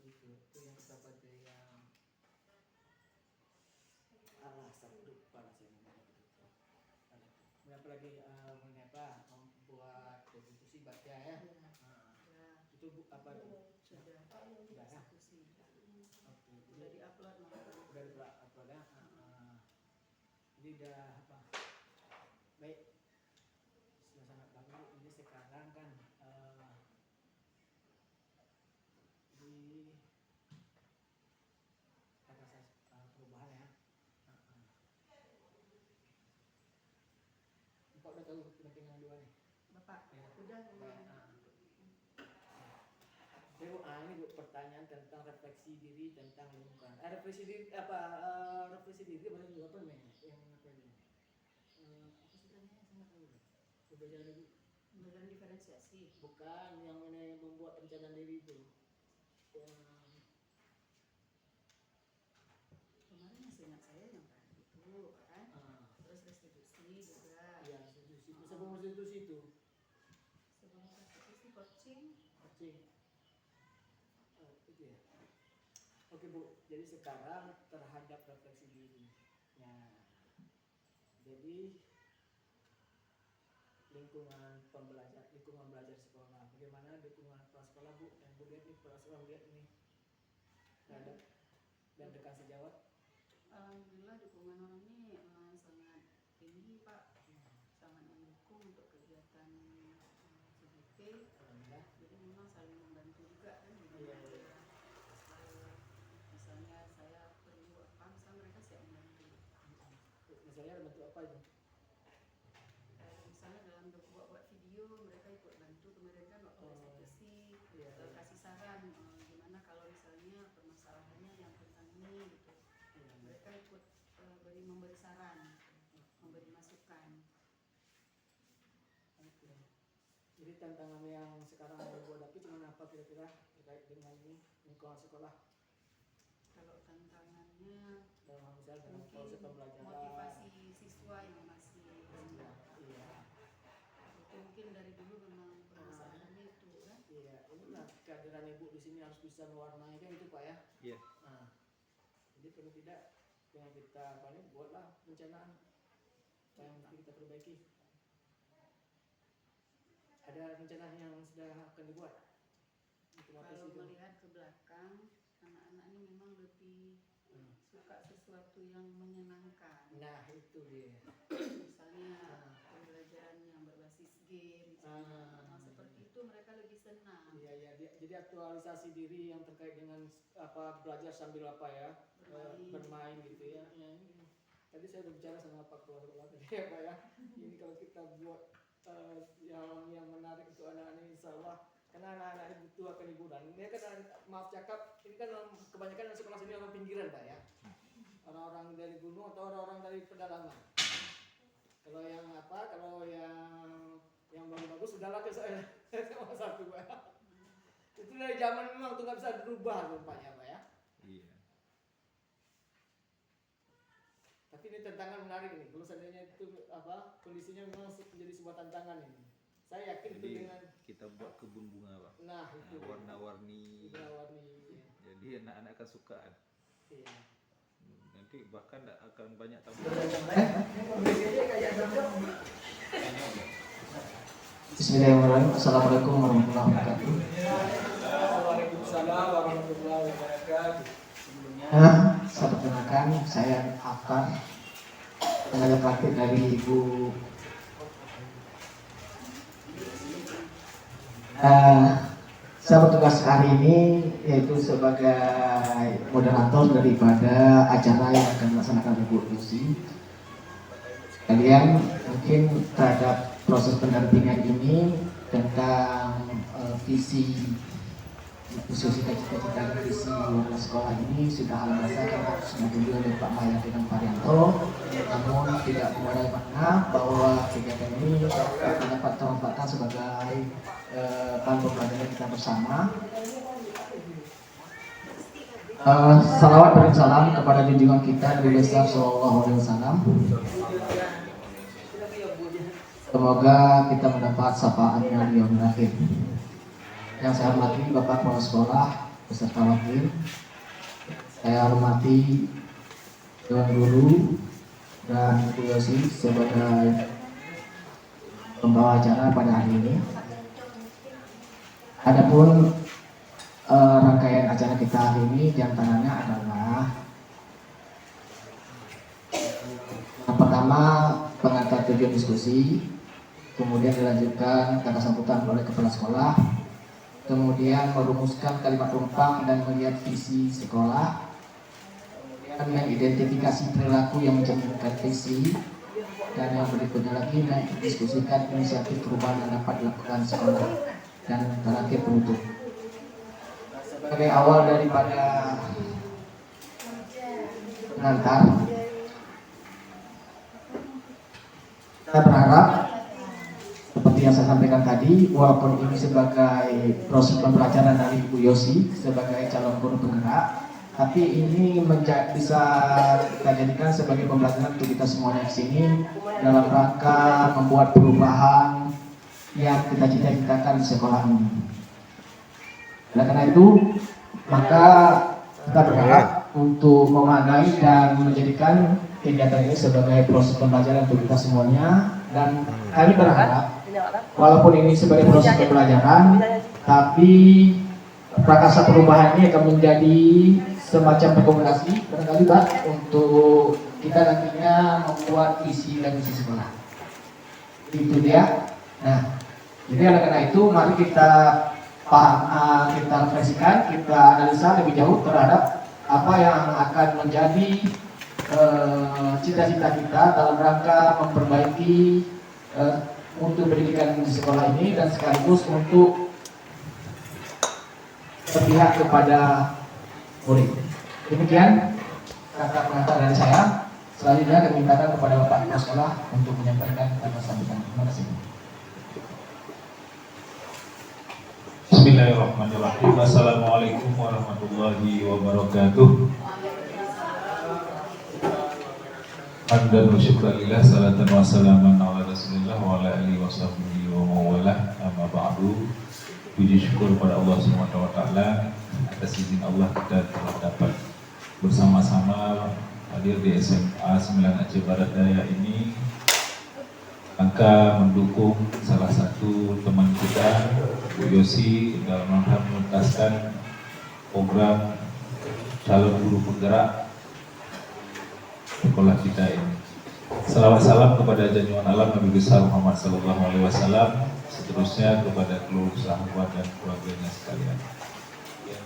itu yang berapa tuh yang alasan lupa lah saya namanya itu. Ada. Berapa lagi mengenai apa membuat konstitusi baca ya? Itu apa tuh? Sudah ya? diskusi. Oke. Sudah diupload malah. Udah diupload ya? Jadi udah apa? Baik. Sudah sangat bagus. Ini sekarang kan di ada perubahan ya. Bapak udah tahu kepentingan dua nih? Bapak Ya. udah ini Bu, pertanyaan tentang refleksi diri tentang lingkungan. Refleksi diri refleksi diri bahasa juga apa namanya? Yang apa ini? Apa sih namanya? Saya nggak tahu. Belajar lagi. belajar diferensiasi. Bukan yang mana membuat rencana diri itu. Kemarin masih ingat saya yang tadi itu kan. Terus restitusi juga. Iya, restitusi. Sebelum restitusi itu. Sebelum restitusi coaching. Itu ya. Oke Bu, jadi sekarang terhadap refleksi diri. Nah, jadi lingkungan belajar sekolah. Bagaimana lingkungan prasekolah Bu? Yang Bu lihat nih, prasekolah lihat ini. Dan dekan sejawat. Alhamdulillah dukungan orang ini sangat tinggi Pak, sangat mendukung untuk kegiatan CBP. Jadi memang saling membantu juga kan. Misalnya saya perlu apa, misalnya mereka siap membantu. Misalnya bentuk apa itu? Misalnya dalam buat video mereka ikut bantu kemarin kan waktu restitusi, kasih saran gimana kalau misalnya permasalahannya yang tentang ini gitu. Mereka ikut memberi saran, memberi masukan. Jadi tantangan yang sekarang Bu hadapi cuma apa kira-kira terkait dengan ini lingkungan sekolah? Kalau tantangannya dalam proses mungkin pembelajaran, motivasi siswa yang masih rendah. Iya. Itu mungkin dari dulu memang permasalahannya itu kan. Iya, inilah kehadiran Ibu di sini harus bisa mewarnai kan itu Pak ya. Iya. Jadi perlu tidak dengan kita buatlah perencanaan yang mesti kita perbaiki. Ada rencana yang sudah akan dibuat? Kalau melihat ke belakang, anak-anak ini memang lebih suka sesuatu yang menyenangkan. Nah itu dia. Misalnya pembelajaran yang berbasis game, seperti itu mereka lebih senang. Iya. Jadi aktualisasi diri yang terkait dengan belajar sambil bermain gitu ya. Tadi saya udah bicara sama Pak Kepala Sekolah tadi ya Pak ya. Ini kalau kita buat yang menarik untuk anak-anak ini, insya Allah, karena anak-anak ini butuh akan hiburan. Ini kan maaf cakap, ini kan kebanyakan sekolah sini orang pinggiran Pak ya, orang-orang dari gunung atau orang-orang dari pedalaman. Kalau yang bagus-bagus sudahlah ke saya sama satu Pak. Itu dari zaman memang tuh nggak bisa berubah rupanya Pak ya. Iya. Tapi ini tantangan menarik nih. Kalau seandainya itu kondisinya memang menjadi sebuah tantangan ini. Saya yakin jadi itu dengan kita buat kebun bunga Pak. Nah itu warna-warni. Ya. Jadi anak-anak akan suka. Iya. Nanti bahkan akan banyak tamu. Bismillahirrahmanirrahim. Assalamualaikum warahmatullahi wabarakatuh. Waalaikumsalam warahmatullahi wabarakatuh. Saya perkenalkan, saya Afkar, tenaga praktik dari Ibu. Saya bertugas hari ini yaitu sebagai moderator daripada acara yang akan dilaksanakan Ibu Lucy. Kalian mungkin terhadap proses pendampingan ini tentang visi cita-cita visi warga sekolah ini sudah hal biasa karena sudah dibeli oleh Pak Maya dengan Pak Rianto. Namun tidak mengurangi makna bahwa kegiatan ini akan dapat termanfaatkan sebagai bahan pembelajaran kita bersama. Salawat dan salam kepada junjungan kita Nabi besar Sallallahu Alaihi Wasallam. Semoga kita mendapat syafaatnya di yaumil akhir. Yang saya hormati Bapak Kepala Sekolah, beserta wakil. Saya hormati Dewan Guru dan Bu Yosi sebagai pembawa acara pada hari ini. Adapun rangkaian acara kita hari ini diantaranya adalah yang pertama pengantar tujuan diskusi, kemudian dilanjutkan kata sambutan oleh kepala sekolah, kemudian merumuskan kalimat rumpang dan melihat visi sekolah, kemudian mengidentifikasi perilaku yang mencerminkan visi, dan yang berikutnya lagi mendiskusikan inisiatif perubahan yang dapat dilakukan sekolah, dan terakhir penutup. Sebagai awal daripada pengantar, saya berharap seperti yang saya sampaikan tadi, walaupun ini sebagai proses pembelajaran dari Ibu Yosi sebagai calon guru penggerak, tapi ini bisa kita jadikan sebagai pembelajaran untuk kita semuanya di sini dalam rangka membuat perubahan yang kita cita-citakan di sekolah ini. Oleh karena itu, maka kita berharap untuk memaknai dan menjadikan kegiatan ini sebagai proses pembelajaran untuk kita semuanya, dan kami berharap walaupun ini sebagai proses pembelajaran, tapi prakasa perubahan ini akan menjadi semacam rekomendasi barangkali Pak untuk kita nantinya membuat visi dan misi sekolah. Itu dia. Nah, jadi oleh karena itu mari kita kita refleksikan, kita analisa lebih jauh terhadap apa yang akan menjadi cita-cita kita dalam rangka memperbaiki untuk pendidikan di sekolah ini, dan sekaligus untuk berpihak kepada murid. Demikian kata pengantar dari saya. Selanjutnya kami mintakan kepada Bapak Kepala Sekolah untuk menyampaikan kata sambutan. Terima kasih. Bismillahirrahmanirrahim. Assalamualaikum warahmatullahi wabarakatuh. Hamdan wa syukralillah, salatan wa salaman ala rasulillah wa ala alihi wa sahbihi wa mawalah. Amma ba'du. Puji syukur pada Allah Subhanahu wa taala atas izin Allah kita telah dapat bersama-sama hadir di SMA 9 Aceh Barat Daya ini, angka mendukung salah satu teman kita, Bu Yosi, dalam rangka menuntaskan program calon guru penggerak sekolah kita ini. Salawat salam kepada junjungan alam Nabi besar Muhammad sallallahu alaihi wasallam, seterusnya kepada seluruh sahabat dan keluarganya sekalian.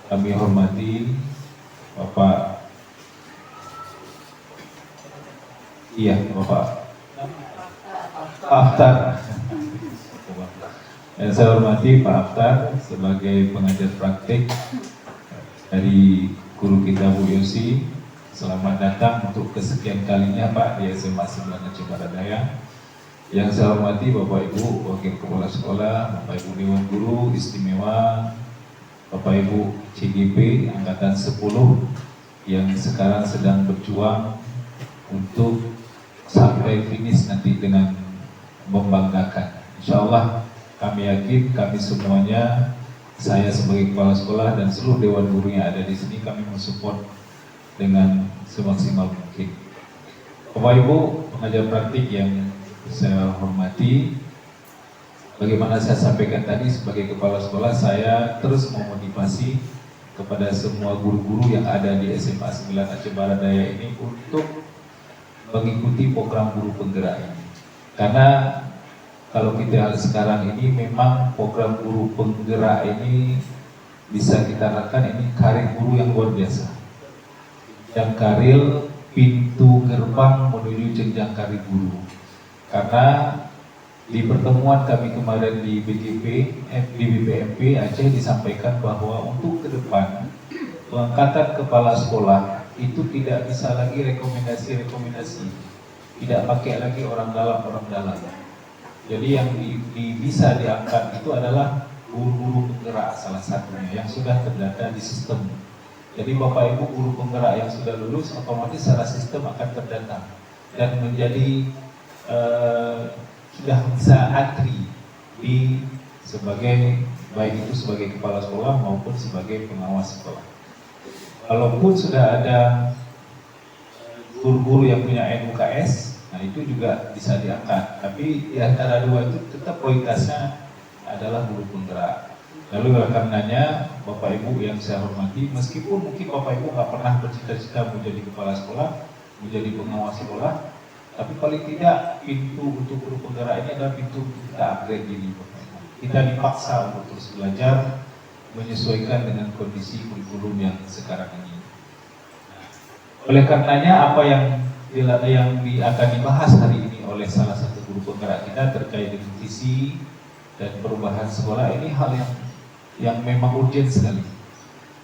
Kami hormati Bapak Aftar. Yang saya hormati Pak Aftar sebagai pengajar praktik dari guru kita Bu Yosi. Selamat datang untuk kesekian kalinya Pak di SMA 9 Aceh Barat Daya. Yang saya hormati Bapak Ibu Wakil Kepala Sekolah, Bapak Ibu Dewan Guru Istimewa, Bapak Ibu CGP Angkatan 10 yang sekarang sedang berjuang untuk sampai finish nanti dengan membanggakan. Insya Allah kami yakin, kami semuanya, saya sebagai kepala sekolah dan seluruh dewan guru yang ada di sini, kami mensupport dengan semaksimal mungkin. Bapak Ibu pengajar praktik yang saya hormati, bagaimana saya sampaikan tadi sebagai kepala sekolah, saya terus memotivasi kepada semua guru-guru yang ada di SMA 9 Aceh Barat Daya ini untuk mengikuti program guru penggerak ini. Karena kalau kita sekarang ini memang program guru penggerak ini bisa kita katakan ini karir guru yang luar biasa. Yang karir pintu gerbang menuju jenjang karir guru. Karena di pertemuan kami kemarin di BPMP Aceh disampaikan bahwa untuk ke depan pengangkatan kepala sekolah itu tidak bisa lagi rekomendasi, tidak pakai lagi orang dalam. Jadi yang bisa diangkat itu adalah guru-guru penggerak salah satunya yang sudah terdata di sistem. Jadi Bapak Ibu guru penggerak yang sudah lulus otomatis secara sistem akan terdata dan menjadi sudah bisa antri di sebagai baik itu sebagai kepala sekolah maupun sebagai pengawas sekolah. Walaupun sudah ada guru-guru yang punya NUKS, nah itu juga bisa diangkat. Tapi di antara dua itu tetap prioritasnya adalah guru penggerak. Lalu oleh karenanya Bapak Ibu yang saya hormati, meskipun mungkin Bapak Ibu nggak pernah bercita-cita menjadi kepala sekolah, menjadi pengawas sekolah, tapi paling tidak pintu untuk guru penggerak ini adalah pintu untuk kita upgrade diri Bapak Ibu. Kita dipaksa untuk terus belajar menyesuaikan dengan kondisi kurikulum yang sekarang ini. Oleh karenanya apa yang akan dibahas hari ini oleh salah satu guru penggerak kita terkait dengan visi dan perubahan sekolah ini hal yang memang urgent sekali.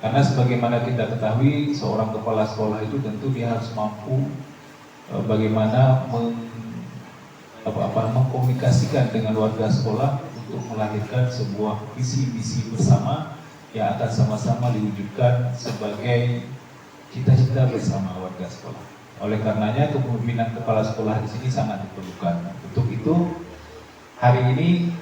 Karena sebagaimana kita ketahui, seorang kepala sekolah itu tentu dia harus mampu bagaimana mengkomunikasikan dengan warga sekolah untuk melahirkan sebuah visi misi bersama yang akan sama-sama diwujudkan sebagai cita-cita bersama warga sekolah. Oleh karenanya kepemimpinan kepala sekolah di sini sangat diperlukan. Untuk itu hari ini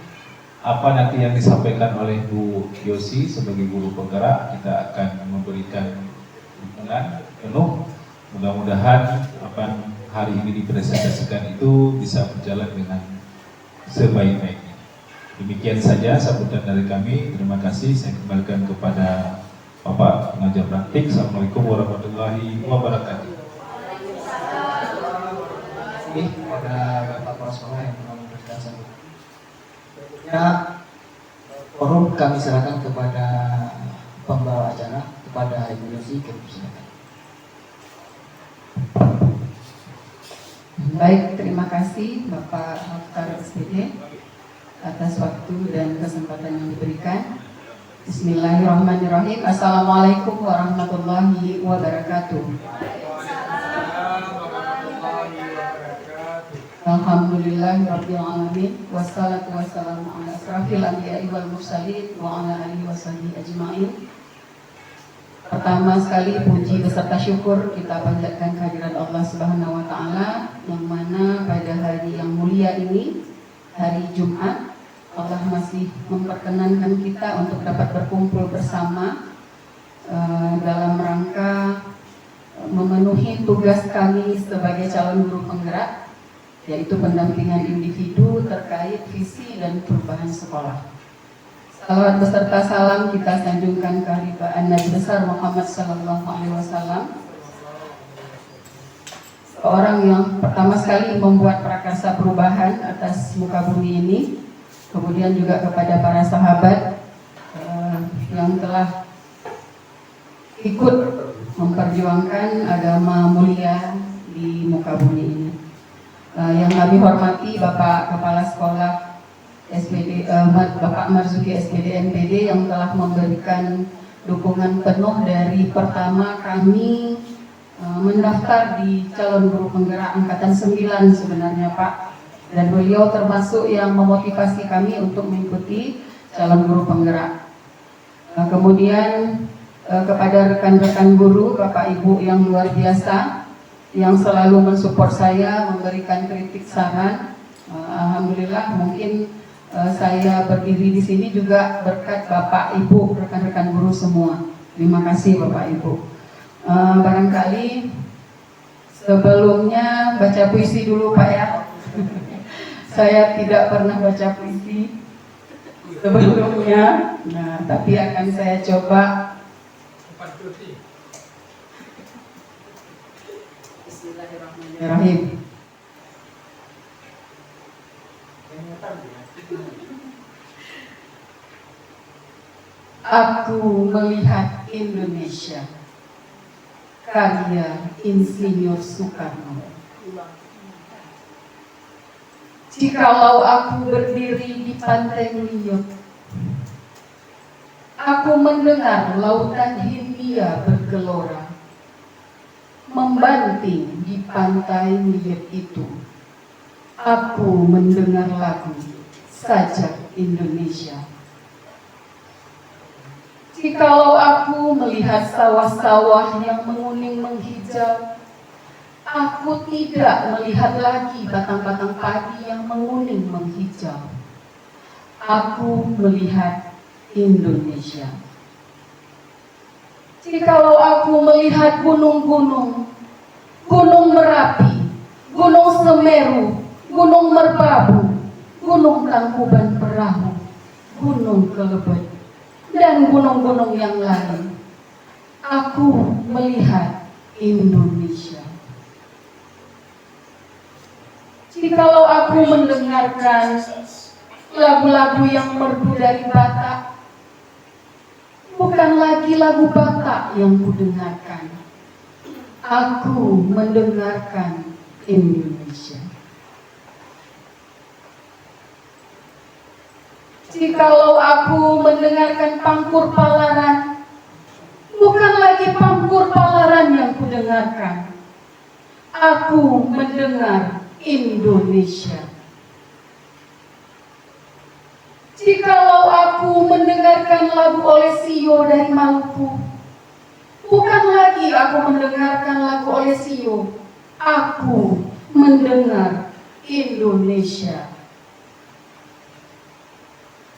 apa nanti yang disampaikan oleh Bu Yosi sebagai guru penggerak, kita akan memberikan dukungan penuh. Mudah-mudahan apa hari ini dipresentasikan itu bisa berjalan dengan sebaik-baiknya. Demikian saja sambutan dari kami. Terima kasih. Saya kembalikan kepada Bapak pengajar praktik. Assalamualaikum warahmatullahi wabarakatuh. Ini kepada Bapak Kepala Sekolah yang telah memberikan sambutan. Berikutnya, forum kami serahkan kepada pembawa acara, kepada Ibu Yosi. Silakan. Baik, terima kasih Bapak Mukhtar SPD atas waktu dan kesempatan yang diberikan. Bismillahirrahmanirrahim. Assalamualaikum warahmatullahi wabarakatuh. Alhamdulillahirabbil alamin wassalatu wassalamu ala asrafil anbiya'i wal mursalin wa ala alihi wasahbihi ajmain. Pertama sekali puji beserta syukur kita panjatkan kehadiran Allah Subhanahu wa taala yang mana pada hari yang mulia ini, hari Jumat, Allah masih memperkenankan kita untuk dapat berkumpul bersama dalam rangka memenuhi tugas kami sebagai calon guru penggerak, yaitu pendampingan individu terkait visi dan perubahan sekolah. Salawat beserta salam kita sanjungkan kehadiran Nabi besar Muhammad Sallallahu Alaihi Wasallam, seorang yang pertama sekali membuat prakarsa perubahan atas muka bumi ini. Kemudian juga kepada para sahabat yang telah ikut memperjuangkan agama mulia di muka bumi ini. Yang kami hormati Bapak Kepala Sekolah SPD, Bapak Marzuki SPD MPD yang telah memberikan dukungan penuh dari pertama kami mendaftar di calon guru penggerak angkatan 9 sebenarnya Pak. Dan beliau termasuk yang memotivasi kami untuk mengikuti calon guru penggerak. Kemudian kepada rekan-rekan guru, Bapak Ibu yang luar biasa, yang selalu mensupport saya, memberikan kritik saran. Alhamdulillah mungkin saya berdiri di sini juga berkat Bapak Ibu, rekan-rekan guru semua. Terima kasih Bapak Ibu. Barangkali sebelumnya baca puisi dulu Pak ya. Saya tidak pernah baca puisi sebelumnya, nah tapi akan saya coba. Bismillahirrahmanirrahim. Aku melihat Indonesia, karya Insinyur Soekarno. Jikalau aku berdiri di pantai Liuk, aku mendengar lautan Hindia bergelora, membanting di pantai Liuk itu. Aku mendengar lagu Sajak Indonesia. Jikalau aku melihat sawah-sawah yang menguning menghijau, aku tidak melihat lagi batang-batang padi yang menguning menghijau. Aku melihat Indonesia. Jikalau aku melihat gunung-gunung, Gunung Merapi, Gunung Semeru, Gunung Merbabu, Gunung Tangkuban Perahu, Gunung Kelebet, dan gunung-gunung yang lain, aku melihat Indonesia. Jikalau aku mendengarkan lagu-lagu yang merdu dari Batak, bukan lagi lagu Batak yang kudengarkan, aku mendengarkan Indonesia. Jikalau aku mendengarkan Pangkur Palaran, bukan lagi Pangkur Palaran yang kudengarkan, aku mendengar Indonesia. Jikalau aku mendengarkan lagu Olesio dari Maluku, bukan lagi aku mendengarkan lagu Olesio, aku mendengar Indonesia.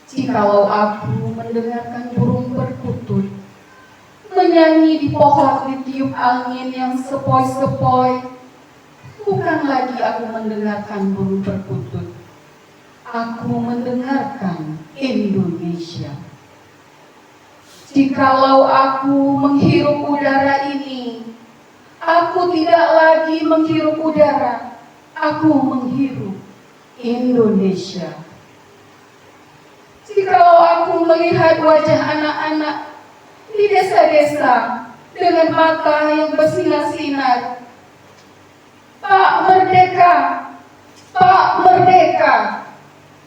Jikalau aku mendengarkan burung perkutut menyanyi di pohon ditiup angin yang sepoi-sepoi, bukan lagi aku mendengarkan burung perkutut, aku mendengarkan Indonesia. Jikalau aku menghirup udara ini, aku tidak lagi menghirup udara, aku menghirup Indonesia. Jikalau aku melihat wajah anak-anak di desa-desa dengan mata yang bersinar-sinar, Pak Merdeka, Pak Merdeka,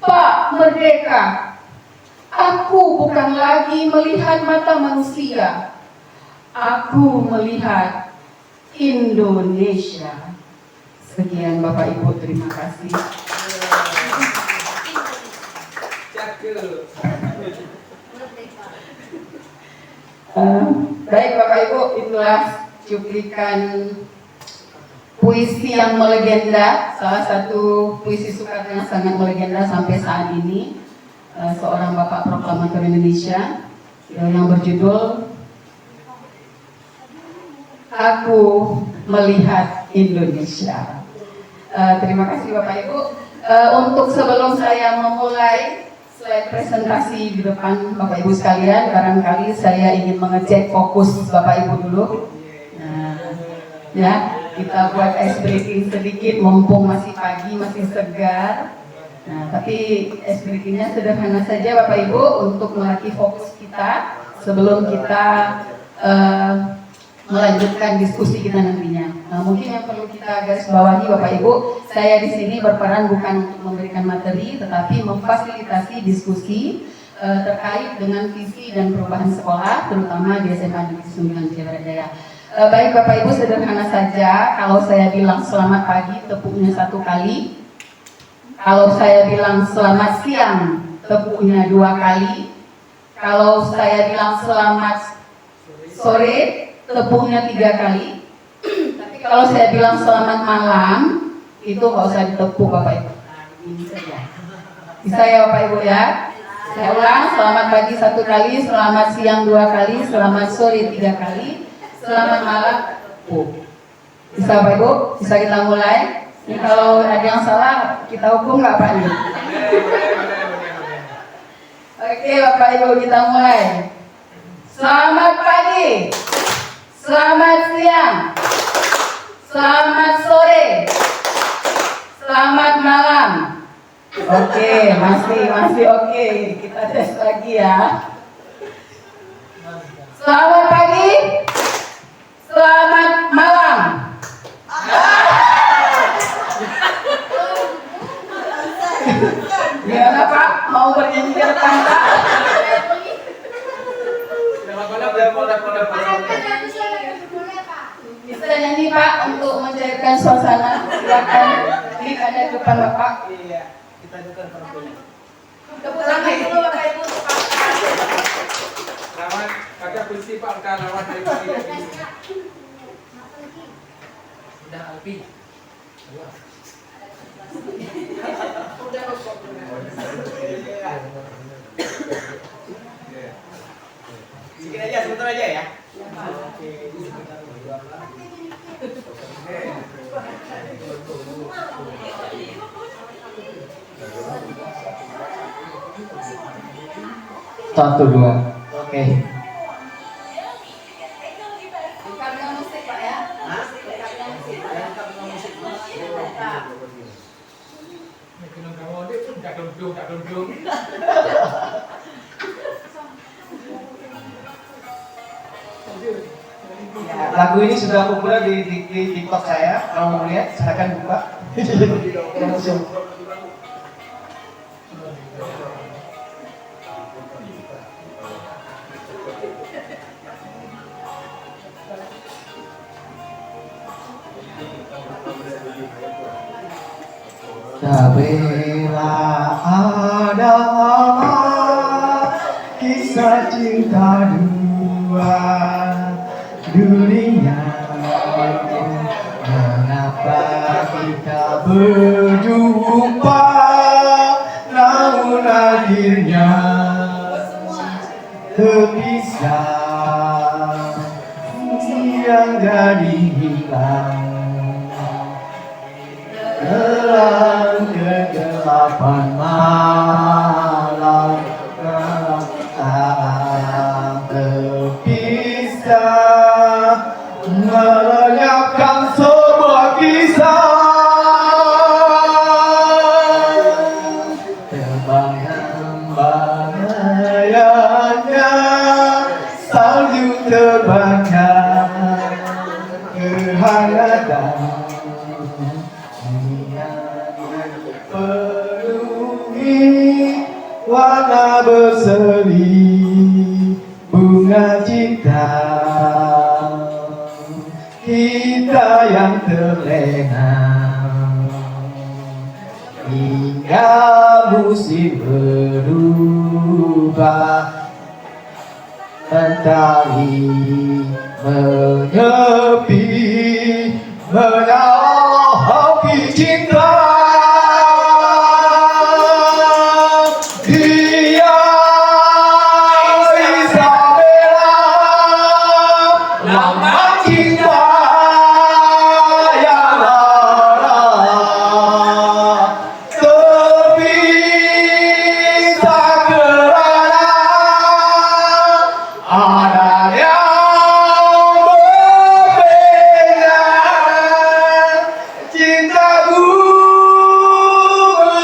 Pak Merdeka, aku bukan lagi melihat mata manusia, aku melihat Indonesia. Sekian Bapak Ibu, terima kasih. Baik Bapak Ibu, itulah cuplikan puisi yang melegenda, salah satu puisi Soekarno yang sangat melegenda sampai saat ini, seorang Bapak Proklamator Indonesia yang berjudul Aku Melihat Indonesia. Terima kasih Bapak Ibu. Untuk sebelum saya memulai slide presentasi di depan Bapak Ibu sekalian, barangkali saya ingin mengecek fokus Bapak Ibu dulu. Ya, kita buat ice breaking sedikit, mumpung masih pagi, masih segar. Nah, tapi ice breakingnya sederhana saja Bapak Ibu untuk melatih fokus kita sebelum kita melanjutkan diskusi kita nantinya. Nah, mungkin yang perlu kita garis bawahi Bapak Ibu, saya di sini berperan bukan untuk memberikan materi, tetapi memfasilitasi diskusi terkait dengan visi dan perubahan sekolah, terutama di SMA Negeri 9 Jawa Barat Daya. Baik Bapak Ibu, sederhana saja, kalau saya bilang selamat pagi, tepuknya 1 kali. Kalau saya bilang selamat siang, tepuknya 2 kali. Kalau saya bilang selamat sore, tepuknya 3 kali. Tapi kalau saya bilang selamat malam, itu nggak usah ditepuk Bapak Ibu. Ini saja. Bisa ya Bapak Ibu ya? Saya ulang, selamat pagi 1 kali, selamat siang 2 kali, selamat sore 3 kali, selamat malam tepuk. Bisa Bapak Ibu? Bisa kita mulai? Ini kalau ada yang salah, kita hukum nggak Pak Ibu? Oke Bapak Ibu, kita mulai. Selamat pagi, selamat siang, selamat sore, selamat malam. Oke, masih oke. Kita tes lagi ya. Selamat pagi, selamat malam. Gimana Pak? Mau bernyanyi di depan Pak? Bisa nyanyi Pak untuk mencairkan suasana. Silakan. Ini ada di depan Bapak. Iya, kita juga perempuan. Tepuk tangan dulu Bapak Ibu untuk Pak. Lawan, baca puisi Pak Udah lawan dari pagi dari ini. Udah Alpi. Udah kok. Sedikit aja, sebentar aja ya. Oke, ini sekitar berapa? Satu dua. Oke. Lengkap dengan musik Pak ya. Hah? Lengkap dengan musik. Lengkap dengan musik. Lengkap. Ya, lagu ini sudah populer di TikTok saya. Kalau mau lihat, silakan buka. Langsung. Tak bela ada kisah cinta dua dunia. Mengapa kita berjumpa namun akhirnya terpisah, yang jadi hilang. Dalam kegelapan malam terpisah, melenyapkan sebuah kisah. Terbayang-bayangnya salju terbakar kehangatan. Penuhi warna berseri bunga cinta kita yang terlena hingga musim berubah, mentari menyepi menyalahi cinta. Dia Isabella, lama cinta yang lara terpisah kerana ada yang berbeda. Cintaku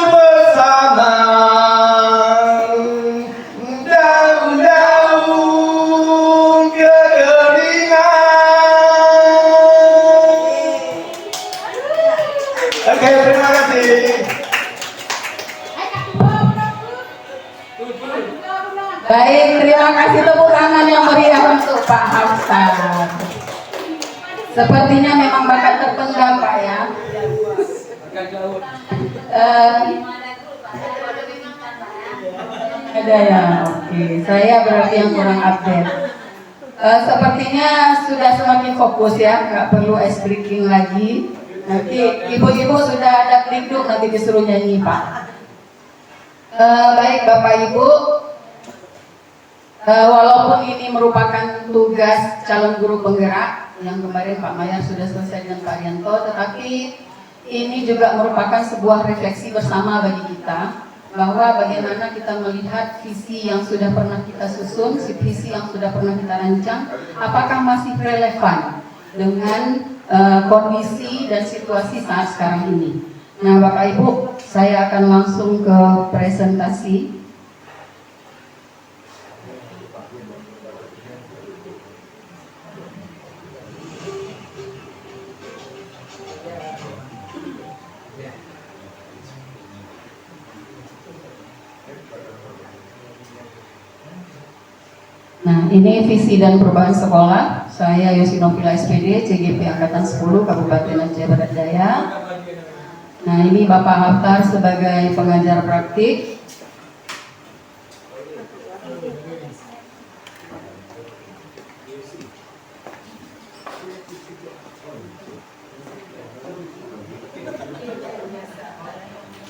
bersama daun-daun kekeringan. Oke, terima kasih. Baik, terima kasih tepuk tangan yang meriah untuk Pak Hafsar. Sepertinya memang bakat terpendam Pak ya. Ada ya, oke. Saya berarti yang kurang update. Sepertinya sudah semakin fokus ya, nggak perlu ice breaking lagi. Nanti ibu-ibu sudah ada klik-duk, nanti disuruh nyanyi Pak. Baik Bapak Ibu, walaupun ini merupakan tugas calon guru penggerak yang kemarin Pak Mayar sudah selesai dengan Pak Rianto, tetapi ini juga merupakan sebuah refleksi bersama bagi kita bahwa bagaimana kita melihat visi yang sudah pernah kita susun, visi yang sudah pernah kita rancang, apakah masih relevan dengan kondisi dan situasi saat sekarang ini. Nah Bapak Ibu, saya akan langsung ke presentasi. Nah, ini visi dan perubahan sekolah. Saya Yosinofila SPD, CGP Angkatan 10, Kabupaten Aceh Barat Daya. Nah, ini Bapak Haftar sebagai pengajar praktik.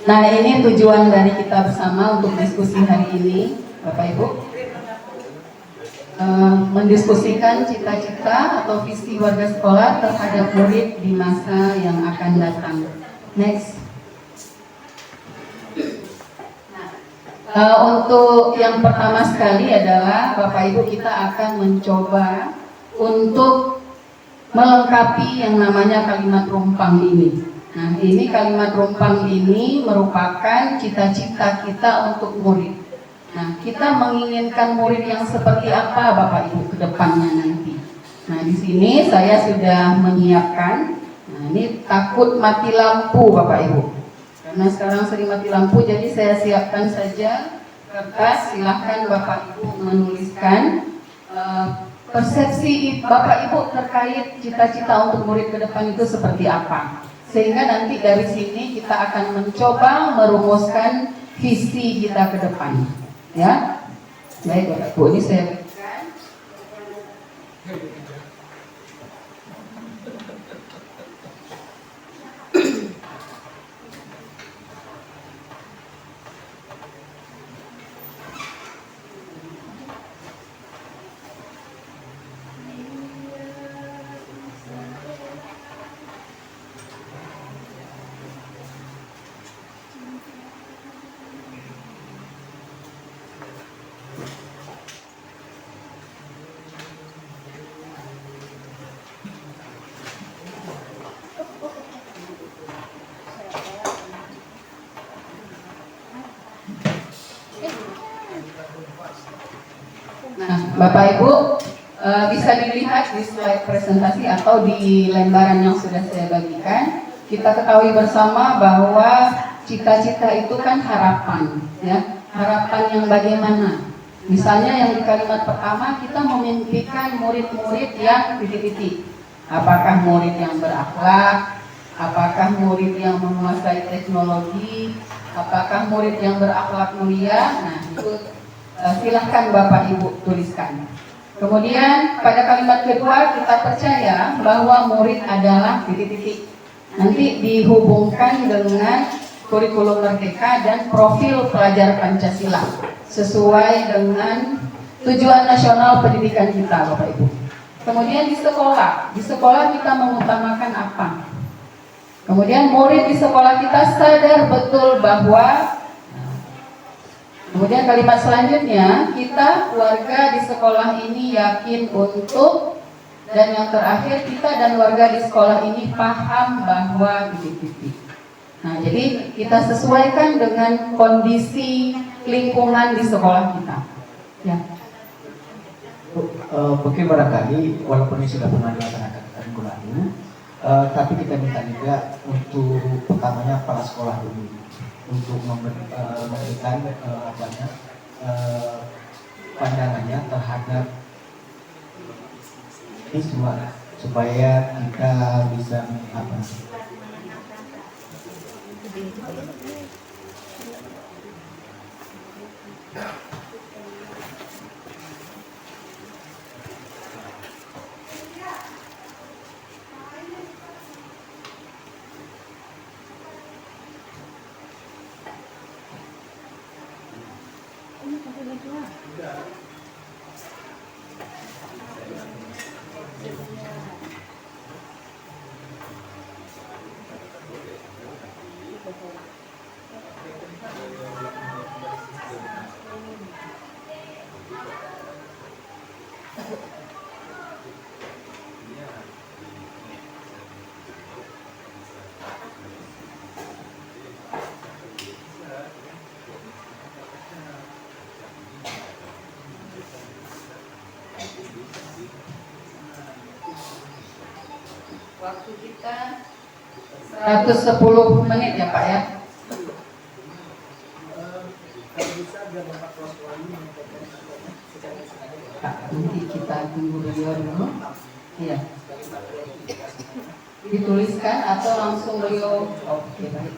Nah, ini tujuan dari kita bersama untuk diskusi hari ini, Bapak Ibu. mendiskusikan cita-cita atau visi warga sekolah terhadap murid di masa yang akan datang. Next. Untuk yang pertama sekali adalah Bapak Ibu, kita akan mencoba untuk melengkapi yang namanya kalimat rumpang ini. Nah, ini kalimat rumpang ini merupakan cita-cita kita untuk murid. Nah, kita menginginkan murid yang seperti apa Bapak Ibu ke depannya nanti. Nah, di sini saya sudah menyiapkan. Nah, ini takut mati lampu Bapak Ibu. Karena sekarang sering mati lampu, jadi saya siapkan saja kertas. Silahkan Bapak Ibu menuliskan persepsi Bapak Ibu terkait cita-cita untuk murid ke depan itu seperti apa. Sehingga nanti dari sini kita akan mencoba merumuskan visi kita ke depan. Ya, baik Bapak Ibu, ini saya berikan. Nah, Bapak Ibu bisa dilihat di slide presentasi atau di lembaran yang sudah saya bagikan. Kita ketahui bersama bahwa cita-cita itu kan harapan, ya. Harapan yang bagaimana? Misalnya yang di kalimat pertama kita memimpikan murid-murid yang titik-titik. Apakah murid yang berakhlak? Apakah murid yang menguasai teknologi? Apakah murid yang berakhlak mulia? Nah, itu silahkan Bapak Ibu tuliskan. Kemudian pada kalimat kedua kita percaya bahwa murid adalah titik-titik. Nanti dihubungkan dengan kurikulum merdeka dan profil pelajar Pancasila sesuai dengan tujuan nasional pendidikan kita Bapak Ibu. Kemudian di sekolah kita mengutamakan apa? Kemudian murid di sekolah kita sadar betul bahwa. Kemudian kalimat selanjutnya, kita warga di sekolah ini yakin untuk, dan yang terakhir kita dan warga di sekolah ini paham bahwa titik-titik. Nah, jadi kita sesuaikan dengan kondisi lingkungan di sekolah kita. Ya. Mungkin barangkali walaupun ini sudah pernah dilaksanakan minggu lalu, tapi kita minta juga untuk pertamanya kepala sekolah dulu untuk memberikan pandangannya terhadap ini semua supaya kita bisa waktu kita 110 menit ya Pak ya. Kalau bisa biar Bapak kelas ini Nanti kita tunggu beliau dulu. Iya. Dituliskan atau langsung beliau? Oke, baik.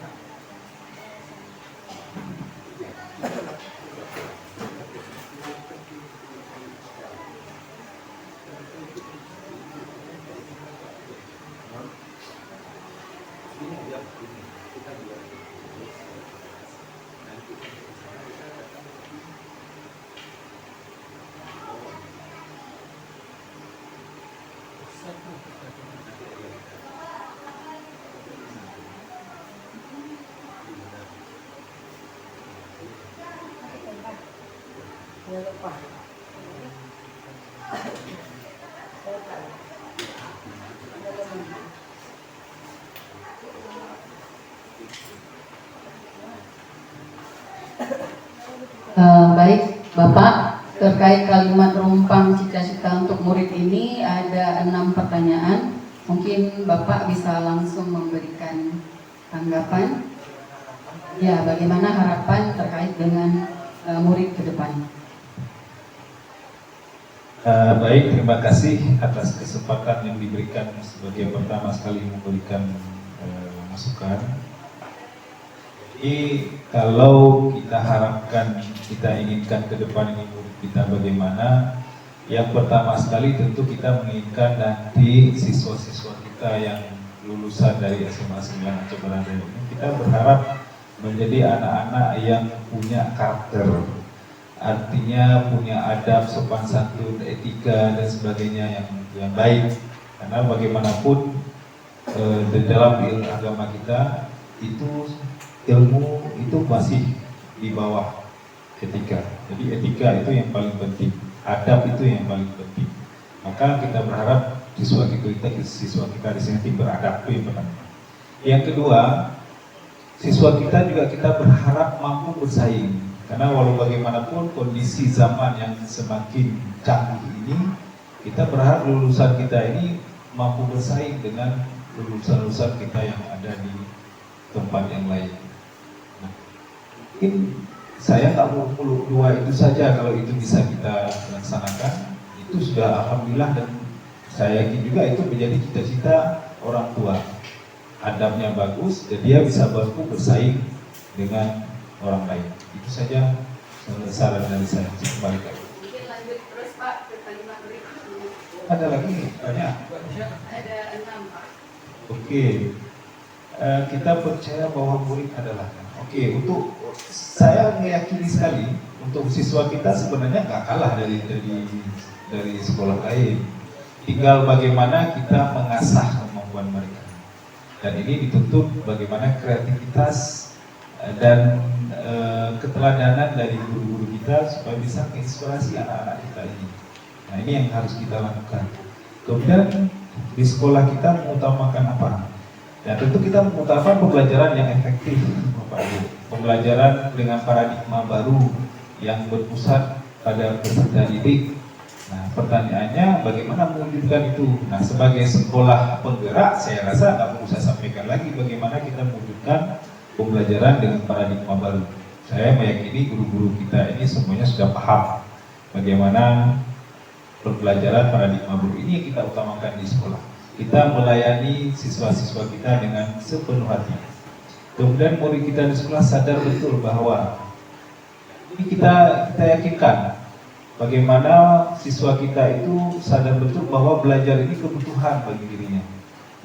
Baik, Bapak, terkait kalimat rumpang cita-cita untuk murid ini ada 6 pertanyaan. Mungkin Bapak bisa langsung memberikan tanggapan. Ya, bagaimana harapan terkait dengan murid ke depan? Baik, terima kasih atas kesempatan yang diberikan sebagai pertama sekali memberikan masukan. Jadi kalau kita harapkan, kita inginkan ke depan ini murid kita bagaimana, yang pertama sekali tentu kita menginginkan nanti siswa-siswa kita yang lulusan dari SMA 9 Aceh Baradaya ini, kita berharap menjadi anak-anak yang punya karakter, artinya punya adab, sopan santun, etika dan sebagainya yang baik. Karena bagaimanapun di dalam ilmu agama kita itu ilmu itu masih di bawah etika. Jadi etika itu yang paling penting, adab itu yang paling penting. Maka kita berharap siswa kita di sini beradab, itu yang pertama. Yang kedua, siswa kita juga kita berharap mampu bersaing. Karena walau bagaimanapun kondisi zaman yang semakin canggih ini, kita berharap lulusan kita ini mampu bersaing dengan lulusan-lulusan kita yang ada di tempat yang lain. Nah, mungkin saya nggak mau muluk dua itu saja, kalau itu bisa kita laksanakan, itu sudah alhamdulillah, dan saya yakin juga itu menjadi cita-cita orang tua. Adabnya bagus, dan dia bisa mampu bersaing dengan orang lain. Itu saja saran dari saya. Kembali lagi. Mungkin lanjut terus Pak ke kalimat berikutnya. Ada lagi banyak. Ada 6 Pak. Oke. Kita percaya bahwa murid adalah. Oke, untuk saya meyakini sekali untuk siswa kita sebenarnya nggak kalah dari sekolah lain. Tinggal bagaimana kita mengasah kemampuan mereka. Dan ini dituntut bagaimana kreativitas dan keteladanan dari guru-guru kita supaya bisa menginspirasi anak-anak kita ini. Nah, ini yang harus kita lakukan. Kemudian di sekolah kita mengutamakan apa? Ya, tentu kita mengutamakan pembelajaran yang efektif, Bapak Ibu. Pembelajaran dengan paradigma baru yang berpusat pada peserta didik. Nah, pertanyaannya bagaimana mewujudkan itu? Nah, sebagai sekolah penggerak, saya rasa nggak perlu saya sampaikan lagi bagaimana kita mewujudkan pembelajaran dengan paradigma baru. Saya meyakini guru-guru kita ini semuanya sudah paham bagaimana pembelajaran paradigma baru ini yang kita utamakan di sekolah. Kita melayani siswa-siswa kita dengan sepenuh hati. Kemudian murid kita di sekolah sadar betul bahwa ini kita yakinkan bagaimana siswa kita itu sadar betul bahwa belajar ini kebutuhan bagi dirinya.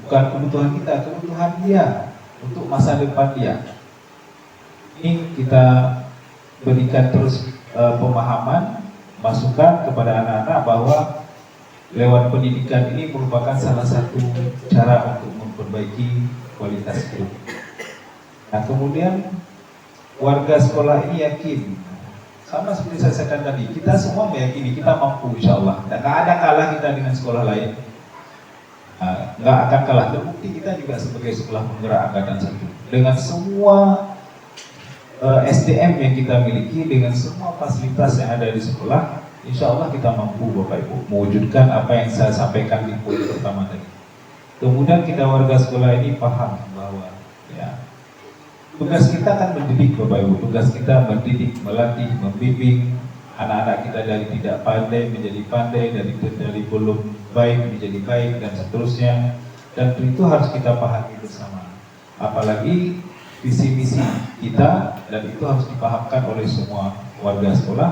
Bukan kebutuhan kita, kebutuhan dia untuk masa depan dia. Ini kita berikan terus pemahaman, masukan kepada anak-anak bahwa lewat pendidikan ini merupakan salah satu cara untuk memperbaiki kualitas hidup. Nah, kemudian warga sekolah ini yakin, sama seperti saya katakan tadi, kita semua meyakini kita mampu insya Allah. Dan nggak ada kalah kita dengan sekolah lain. Nggak akan kalah. Terbukti kita juga sebagai sekolah penggerak angkatan 1 dengan semua SDM yang kita miliki, dengan semua fasilitas yang ada di sekolah, insya Allah kita mampu Bapak Ibu mewujudkan apa yang saya sampaikan di poin pertama tadi. Kemudian kita warga sekolah ini paham bahwa ya, tugas kita kan mendidik Bapak Ibu, tugas kita mendidik, melatih, membimbing anak-anak kita dari tidak pandai menjadi pandai, dari belum baik menjadi baik dan seterusnya. Dan itu harus kita pahami bersama. Apalagi visi misi kita, dan itu harus dipahamkan oleh semua warga sekolah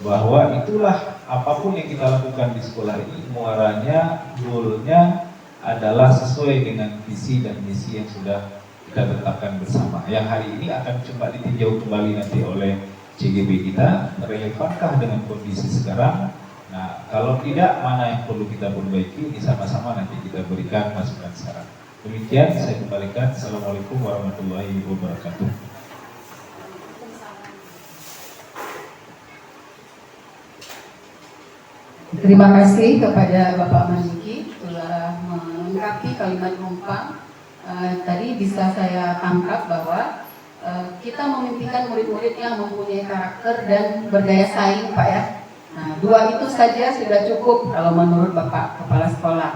bahwa itulah apapun yang kita lakukan di sekolah ini muaranya, goalnya adalah sesuai dengan visi dan misi yang sudah kita tetapkan bersama. Yang hari ini akan coba ditinjau kembali nanti oleh CGB kita, relevankah dengan kondisi sekarang, Nah, kalau tidak, mana yang perlu kita perbaiki, ini sama-sama nanti kita berikan masukan saran. Demikian saya kembalikan. Assalamualaikum warahmatullahi wabarakatuh. Terima kasih kepada Bapak Marzuki telah melengkapi kalimat numpang. Tadi bisa saya tangkap bahwa kita memimpikan murid-murid yang mempunyai karakter dan berdaya saing, Pak ya. Nah, 2 itu saja sudah cukup kalau menurut Bapak Kepala Sekolah.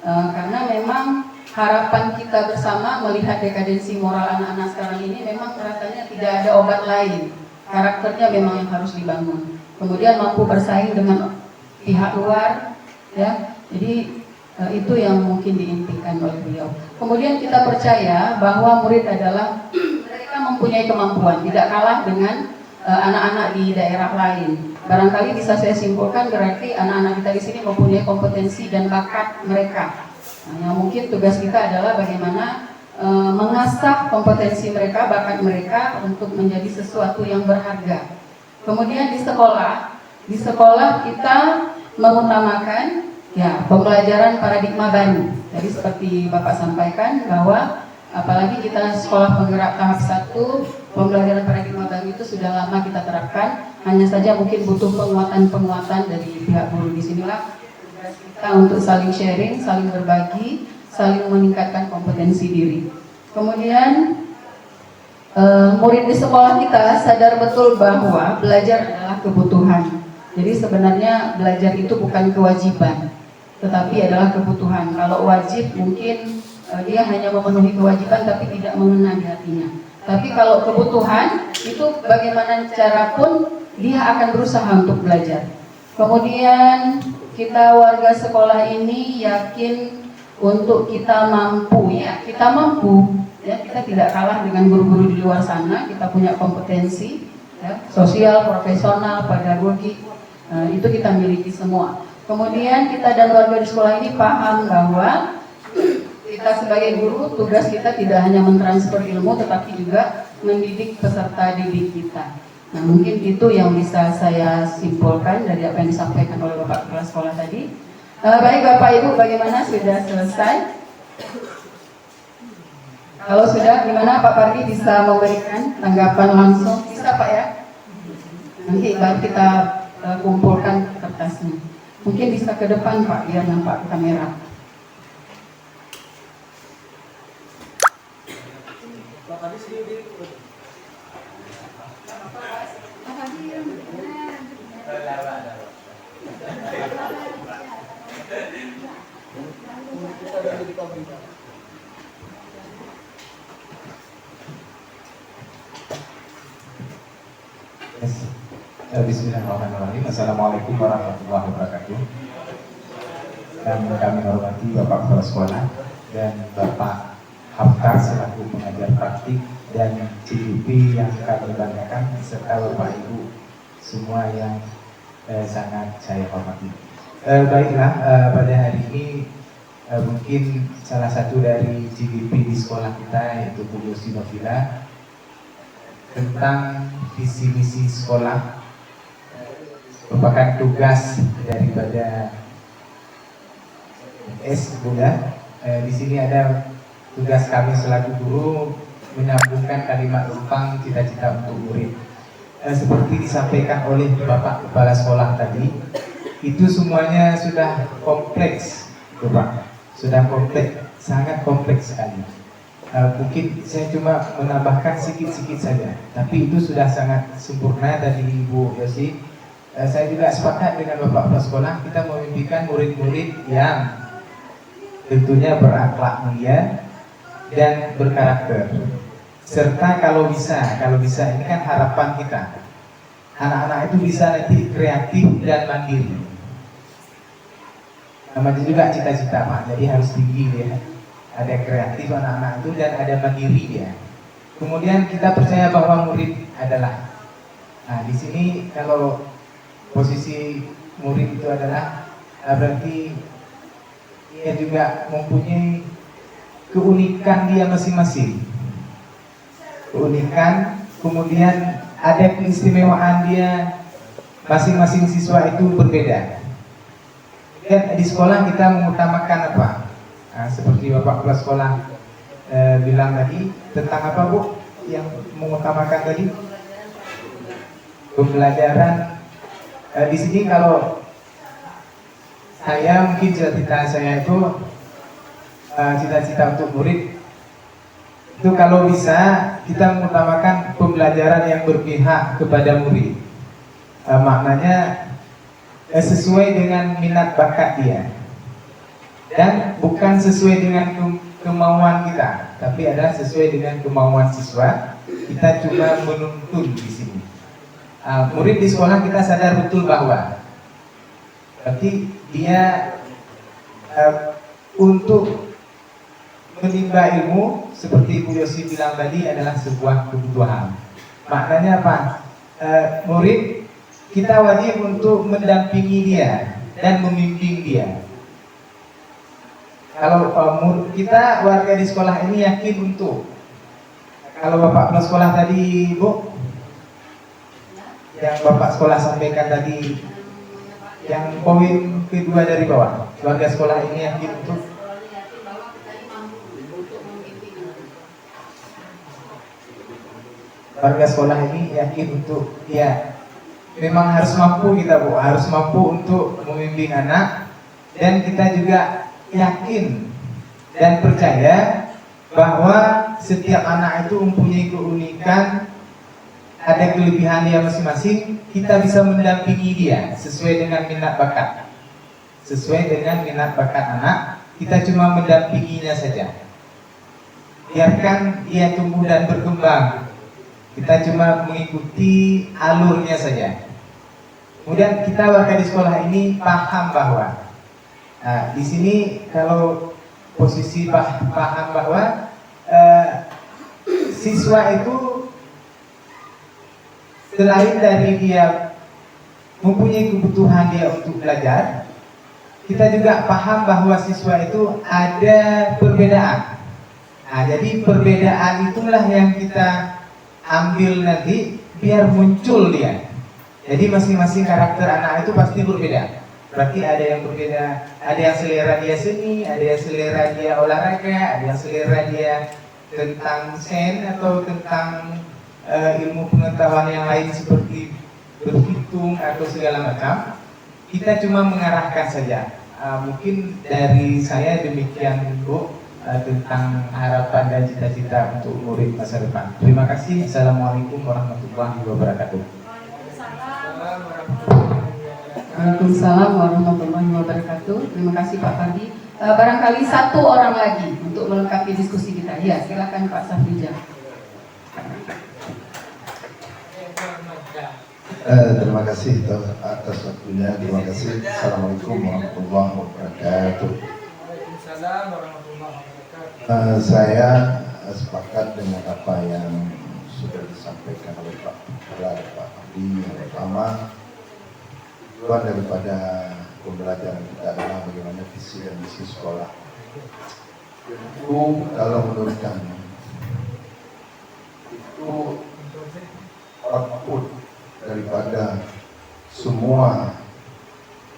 Karena memang harapan kita bersama melihat dekadensi moral anak-anak sekarang ini memang rasanya tidak ada obat lain. Karakternya memang yang harus dibangun. Kemudian mampu bersaing dengan pihak luar, ya. Jadi itu yang mungkin diimpikan oleh beliau. Kemudian kita percaya bahwa murid adalah mereka mempunyai kemampuan, tidak kalah dengan anak-anak di daerah lain. Barangkali bisa saya simpulkan berarti anak-anak kita di sini mempunyai kompetensi dan bakat mereka. Nah, yang mungkin tugas kita adalah bagaimana mengasah kompetensi mereka, bakat mereka untuk menjadi sesuatu yang berharga. Kemudian di sekolah kita mengutamakan ya pembelajaran paradigma baru. Jadi seperti Bapak sampaikan bahwa apalagi kita sekolah penggerak tahap 1, pembelajaran paradigma baru itu sudah lama kita terapkan. Hanya saja mungkin butuh penguatan dari pihak guru. Di sinilah tugas kita untuk saling sharing, saling berbagi, saling meningkatkan kompetensi diri. Kemudian murid di sekolah kita sadar betul bahwa belajar adalah kebutuhan. Jadi sebenarnya belajar itu bukan kewajiban, tetapi adalah kebutuhan. Kalau wajib mungkin dia hanya memenuhi kewajiban tapi tidak mengena di hatinya. Tapi kalau kebutuhan itu bagaimana cara pun dia akan berusaha untuk belajar. Kemudian kita warga sekolah ini yakin untuk kita mampu ya, kita tidak kalah dengan guru-guru di luar sana. Kita punya kompetensi ya, sosial, profesional, pedagogi. Itu kita miliki semua. Kemudian kita dan warga di sekolah ini paham bahwa kita sebagai guru, tugas kita tidak hanya mentransfer ilmu tetapi juga mendidik peserta didik kita. Nah, mungkin itu yang bisa saya simpulkan dari apa yang disampaikan oleh Bapak Kepala Sekolah tadi. Baik Bapak Ibu, bagaimana, sudah selesai? Kalau sudah, gimana Pak Pardi bisa memberikan tanggapan langsung? Bisa Pak ya? Nanti baru kita kumpulkan kertasnya. Mungkin bisa ke depan Pak, biar nampak kamera. Pak Adi sendiri. Bismillahirrahmanirrahim. Assalamualaikum warahmatullahi wabarakatuh. Dan kami hormati Bapak Kepala Sekolah dan Bapak Haftar selaku pengajar praktik dan CDP yang kami banggakan, serta Bapak Ibu semua yang sangat saya hormati. Baiklah, pada hari ini mungkin salah satu dari CDP di sekolah kita yaitu Bu Yosi Novila tentang visi misi sekolah merupakan tugas daripada Bunda. Di sini ada tugas kami selaku guru menyambungkan kalimat numpang cita-cita untuk murid. Seperti disampaikan oleh Bapak Kepala Sekolah tadi, itu semuanya sudah kompleks, Bapak. Sudah kompleks, sangat kompleks sekali. Mungkin saya cuma menambahkan sedikit-sedikit saja, tapi itu sudah sangat sempurna dari Ibu Yosi. Saya juga sepakat dengan Bapak Kepala Sekolah, kita memimpikan murid-murid yang tentunya berakhlak mulia dan berkarakter. Serta kalau bisa ini kan harapan kita, anak-anak itu bisa nanti kreatif dan mandiri. Namanya juga cita-cita Pak, jadi harus tinggi dia. Ada kreatif anak-anak itu dan ada mandiri dia. Kemudian kita percaya bahwa murid adalah, nah di sini kalau posisi murid itu adalah berarti dia juga mempunyai keunikan dia masing-masing. Keunikan, kemudian ada keistimewaan dia, masing-masing siswa itu berbeda. Dan di sekolah kita mengutamakan apa? Nah, seperti Bapak Kepala Sekolah bilang tadi, tentang apa Bu yang mengutamakan tadi? Pembelajaran. Di sini kalau saya mungkin cita-cita saya itu cita-cita untuk murid itu kalau bisa kita mengutamakan pembelajaran yang berpihak kepada murid. Maknanya sesuai dengan minat bakat dia dan bukan sesuai dengan kemauan kita, tapi adalah sesuai dengan kemauan siswa. Kita cuma menuntun di sini. Murid di sekolah kita sadar betul bahwa berarti dia untuk menimba ilmu seperti Bu Yosi bilang tadi adalah sebuah kebutuhan. Maknanya apa? Murid kita wajib untuk mendampingi dia dan membimbing dia. Kalau kita warga di sekolah ini yakin untuk, kalau Bapak Kepala Sekolah tadi Bu, yang Bapak Sekolah sampaikan tadi, yang poin kedua dari bawah, warga sekolah ini yakin untuk warga sekolah ini yakin untuk ya memang harus mampu kita Bu, harus mampu untuk membimbing anak, dan kita juga yakin dan percaya bahwa setiap anak itu mempunyai keunikan, ada kelebihan dia masing-masing. Kita bisa mendampingi dia sesuai dengan minat bakat. Sesuai dengan minat bakat anak, kita cuma mendampinginya saja. Biarkan dia tumbuh dan berkembang. Kita cuma mengikuti alurnya saja. Kemudian kita warga di sekolah ini paham bahwa di sini kalau posisi paham bahwa siswa itu selain dari dia mempunyai kebutuhan dia untuk belajar, kita juga paham bahwa siswa itu ada perbedaan. Jadi perbedaan itulah yang kita ambil nanti biar muncul dia. Jadi masing-masing karakter anak itu pasti berbeda. Berarti ada yang berbeda, ada yang selera dia seni, ada yang selera dia olahraga, ada yang selera dia tentang sains atau tentang ilmu pengetahuan yang lain seperti berhitung atau segala macam. Kita cuma mengarahkan saja. Mungkin dari saya demikian Bu, tentang harapan dan cita-cita untuk murid masa depan. Terima kasih. Assalamualaikum warahmatullahi wabarakatuh. Waalaikumsalam warahmatullahi wabarakatuh. Terima kasih Pak Fardi. Barangkali satu orang lagi untuk melengkapi diskusi kita. Ya, silakan Pak Safrija. Terima kasih atas waktunya. Terima kasih. Assalamualaikum warahmatullahi wabarakatuh. Waalaikumsalam warahmatullahi wabarakatuh. Saya sepakat dengan apa yang sudah disampaikan oleh Pak Fardi. Yang pertama, tujuan daripada pembelajaran kita adalah bagaimana visi dan misi sekolah. Itu kalau menurut kami itu output daripada semua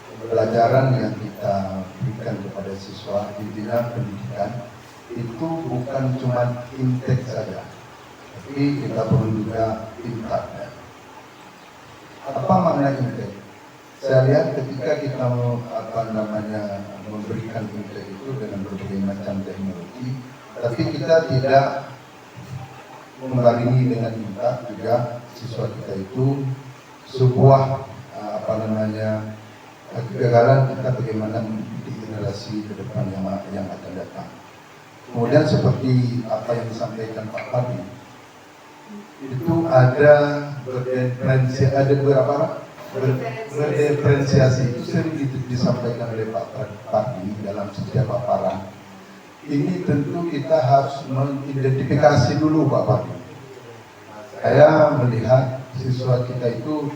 pembelajaran yang kita berikan kepada siswa di bidang pendidikan itu bukan cuma intake saja, tapi kita perlu juga impact. Apa makna intake? Saya lihat ketika kita memberikan intake itu dengan berbagai macam teknologi, tapi kita tidak membarengi dengan impact juga siswa kita itu sebuah kegagalan kita bagaimana di generasi ke depan yang akan datang. Kemudian seperti apa yang disampaikan Pak Fardi, itu ada berdiferensiasi, itu sering disampaikan oleh Pak Fardi dalam setiap paparan. Ini tentu kita harus mengidentifikasi dulu Pak Fardi. Saya melihat siswa kita itu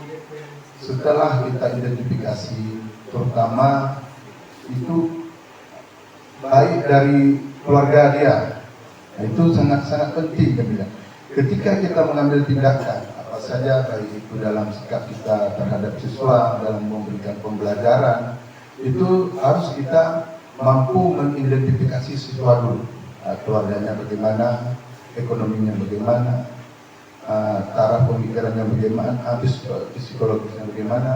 setelah kita identifikasi, terutama itu baik dari keluarga dia, itu sangat-sangat penting kami bilang. Ketika kita mengambil tindakan apa saja, baik itu dalam sikap kita terhadap siswa dalam memberikan pembelajaran, itu harus kita mampu mengidentifikasi siswa dulu. Keluarganya bagaimana, ekonominya bagaimana, taraf pemikirannya bagaimana, psikologisnya bagaimana.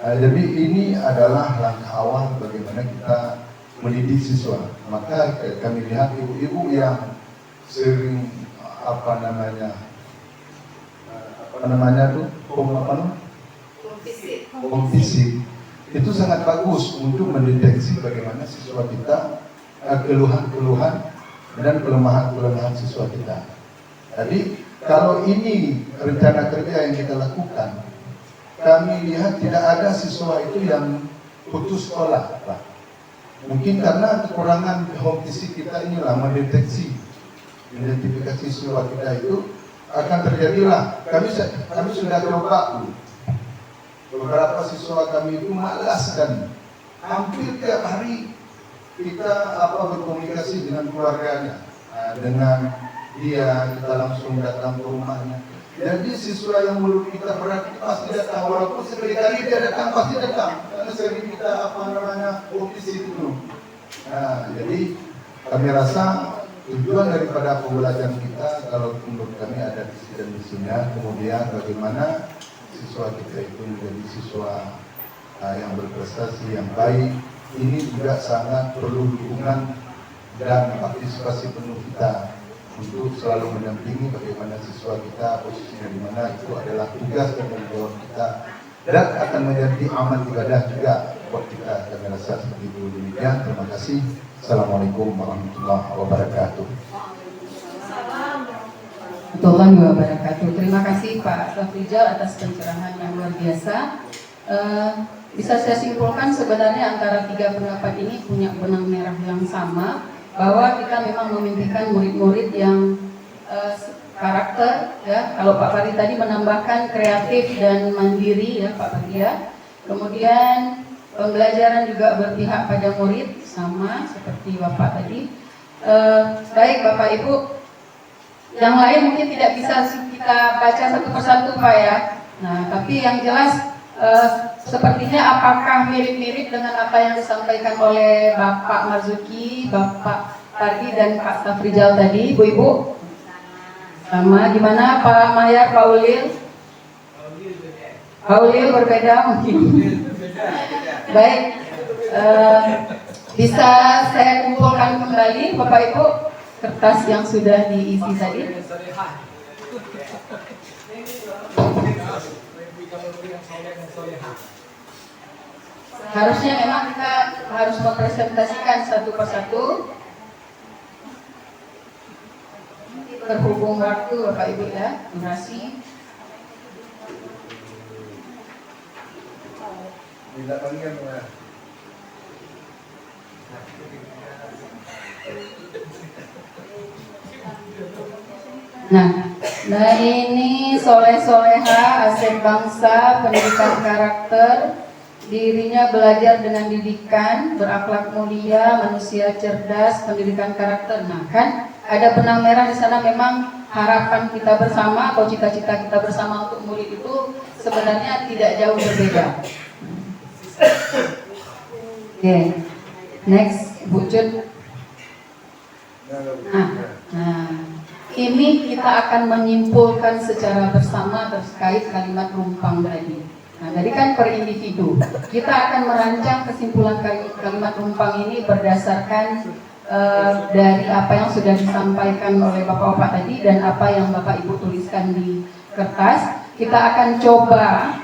Jadi ini adalah langkah awal bagaimana kita mendidik siswa. Maka kami lihat ibu-ibu yang sering fisik itu sangat bagus untuk mendeteksi bagaimana siswa kita, keluhan-keluhan dan kelemahan-kelemahan siswa kita. Jadi kalau ini rencana kerja yang kita lakukan, kami lihat tidak ada siswa itu yang putus sekolah, Pak. Mungkin karena kekurangan home visit kita inilah mendeteksi, identifikasi siswa kita itu akan terjadilah. Kami sudah coba beberapa siswa kami itu malas dan hampir tiap hari kita berkomunikasi dengan keluarganya, dengan dia kita langsung datang ke rumahnya. Jadi siswa yang mulut kita berat pasti datang, walaupun sekali-kali dia datang pasti datang, karena sering kita ofisi itu. Nah, jadi kami rasa tujuan daripada pembelajaran kita, kalau menurut kami ada visi dan misinya, kemudian bagaimana siswa kita itu menjadi siswa yang berprestasi, yang baik. Ini juga sangat perlu dukungan dan partisipasi penuh kita untuk selalu mendampingi bagaimana siswa kita posisinya di mana. Itu adalah tugas dan tanggung jawab kita dan akan menjadi amal ibadah juga buat kita. Kami rasa seperti itu. Demikian, terima kasih. Assalamualaikum warahmatullahi wabarakatuh. Warahmatullahi wabarakatuh. Terima kasih Pak Safrijal atas pencerahan yang luar biasa. Bisa saya simpulkan sebenarnya antara tiga pendapat ini punya benang merah yang sama, bahwa kita memang memimpikan murid-murid yang karakter, ya. Kalau Pak Fari tadi menambahkan kreatif dan mandiri, ya Pak Fari ya. Kemudian pembelajaran juga berpihak pada murid, sama seperti Bapak tadi. Baik Bapak Ibu, yang lain mungkin tidak bisa kita baca satu persatu Pak ya. Nah, tapi yang jelas sepertinya apakah mirip-mirip dengan apa yang disampaikan oleh Bapak Marzuki, Bapak Tardi dan Pak Safrijal tadi, Ibu-Ibu? Sama. Gimana Pak Mahyar, Pak Ulil? Pak Ulil berbeda mungkin. Baik, bisa saya kumpulkan kembali Bapak Ibu kertas yang sudah diisi tadi. Harusnya memang kita harus mempresentasikan satu persatu. Terhubung waktu Bapak Ibu ya, durasi. Nah ini soleh-soleha, aset bangsa, pendidikan karakter, dirinya belajar dengan didikan, berakhlak mulia, manusia cerdas, pendidikan karakter. Nah kan ada benang merah di sana. Memang harapan kita bersama atau cita-cita kita bersama untuk murid itu sebenarnya tidak jauh berbeda. Oke, next Bu Jun. Nah, ini kita akan menyimpulkan secara bersama terkait kalimat rumpang tadi. Nah, tadi kan per individu. Kita akan merancang kesimpulan kalimat rumpang ini berdasarkan dari apa yang sudah disampaikan oleh Bapak-Bapak tadi dan apa yang Bapak Ibu tuliskan di kertas. Kita akan coba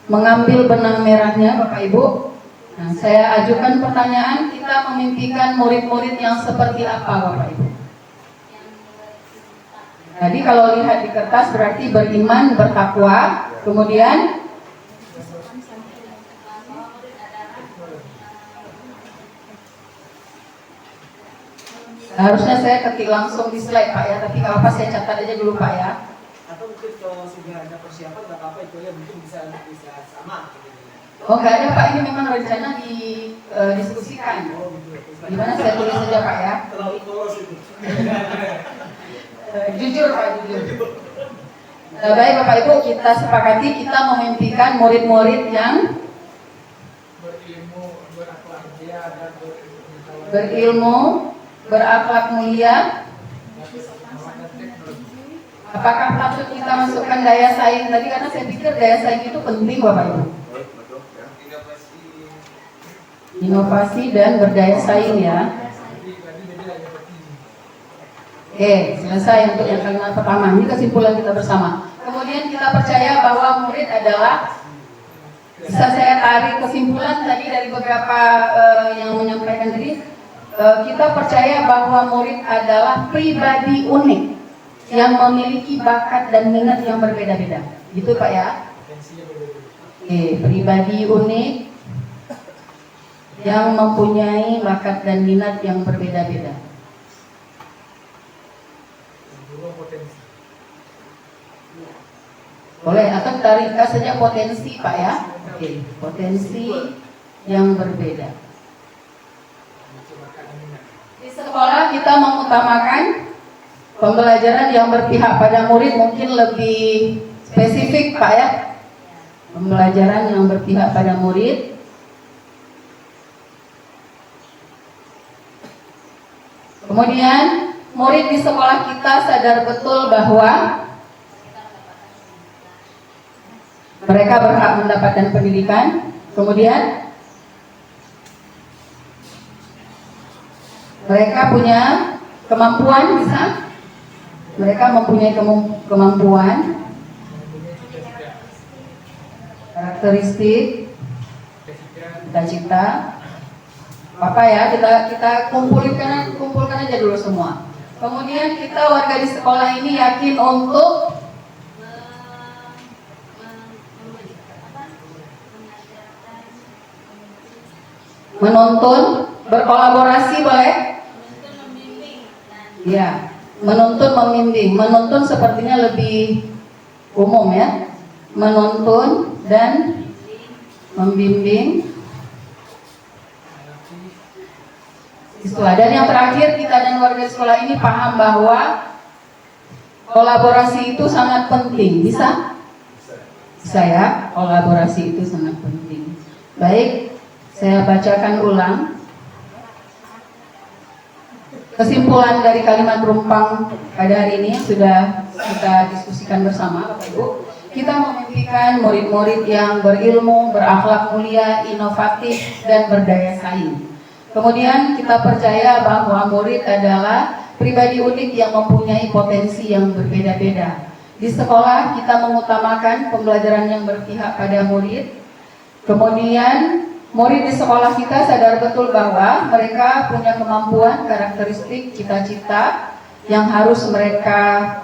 mengambil benang merahnya Bapak Ibu. Nah, saya ajukan pertanyaan, kita memimpikan murid-murid yang seperti apa Bapak Ibu? Jadi kalau lihat di kertas berarti beriman, bertakwa, kemudian harusnya saya ketik langsung di slide Pak ya, tapi kalau apa saya catat aja dulu Pak ya. Atau mungkin kalau sudah ada persiapan nggak apa-apa itu ya, mungkin bisa sama. Oh nggak ada Pak, ini memang rencana didiskusikan. Gimana saya tulis saja Pak ya? Terlalu polos itu. Jujur Pak, jujur. Baik Bapak Ibu, kita sepakati kita memimpikan murid-murid yang berilmu, berakhlak mulia. Apakah patut kita masukkan daya saing tadi, karena saya pikir daya saing itu penting Bapak Ibu. Inovasi dan berdaya saing ya. Oke, selesai untuk yang kalimat pertama. Ini kesimpulan kita bersama. Kemudian kita percaya bahwa murid adalah, bisa saya tarik kesimpulan tadi dari beberapa yang menyampaikan tadi, kita percaya bahwa murid adalah pribadi unik yang memiliki bakat dan minat yang berbeda-beda. Gitu Pak ya? Oke, pribadi unik yang mempunyai bakat dan minat yang berbeda-beda. Boleh, atau kita ringkas saja potensi Pak ya. Oke, potensi yang berbeda. Di sekolah kita mengutamakan pembelajaran yang berpihak pada murid, mungkin lebih spesifik Pak ya. Pembelajaran yang berpihak pada murid. Kemudian murid di sekolah kita sadar betul bahwa mereka berhak mendapatkan pendidikan. Kemudian mereka punya kemampuan, bisa. Mereka mempunyai kemampuan, karakteristik, cita-cita. Apa ya, kita kumpulkan aja dulu semua. Kemudian kita warga di sekolah ini yakin untuk menuntun, berkolaborasi boleh? Ya, menuntun, membimbing. Menuntun sepertinya lebih umum ya. Menuntun dan membimbing siswa. Dan yang terakhir, kita dan warga sekolah ini paham bahwa kolaborasi itu sangat penting. Bisa? Bisa ya, kolaborasi itu sangat penting. Baik, saya bacakan ulang kesimpulan dari kalimat rumpang pada hari ini yang sudah kita diskusikan bersama Bapak Ibu. Kita memimpikan murid-murid yang berilmu, berakhlak mulia, inovatif, dan berdaya saing. Kemudian kita percaya bahwa murid adalah pribadi unik yang mempunyai potensi yang berbeda-beda. Di sekolah kita mengutamakan pembelajaran yang berpihak pada murid. Kemudian murid di sekolah kita sadar betul bahwa mereka punya kemampuan, karakteristik, cita-cita yang harus mereka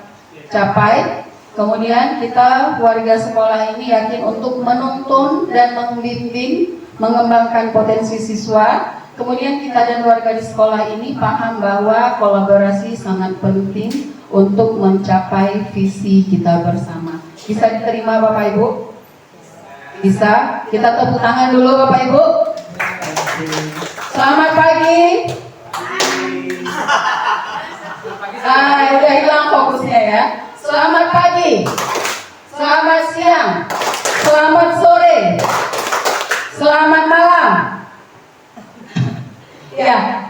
capai. Kemudian kita warga sekolah ini yakin untuk menuntun dan membimbing, mengembangkan potensi siswa. Kemudian kita dan warga di sekolah ini paham bahwa kolaborasi sangat penting untuk mencapai visi kita bersama. Bisa diterima Bapak Ibu? Bisa? Kita tepuk tangan dulu Bapak Ibu. Selamat pagi. Udah hilang fokusnya ya. Selamat pagi, selamat siang, selamat sore, selamat malam. Ya,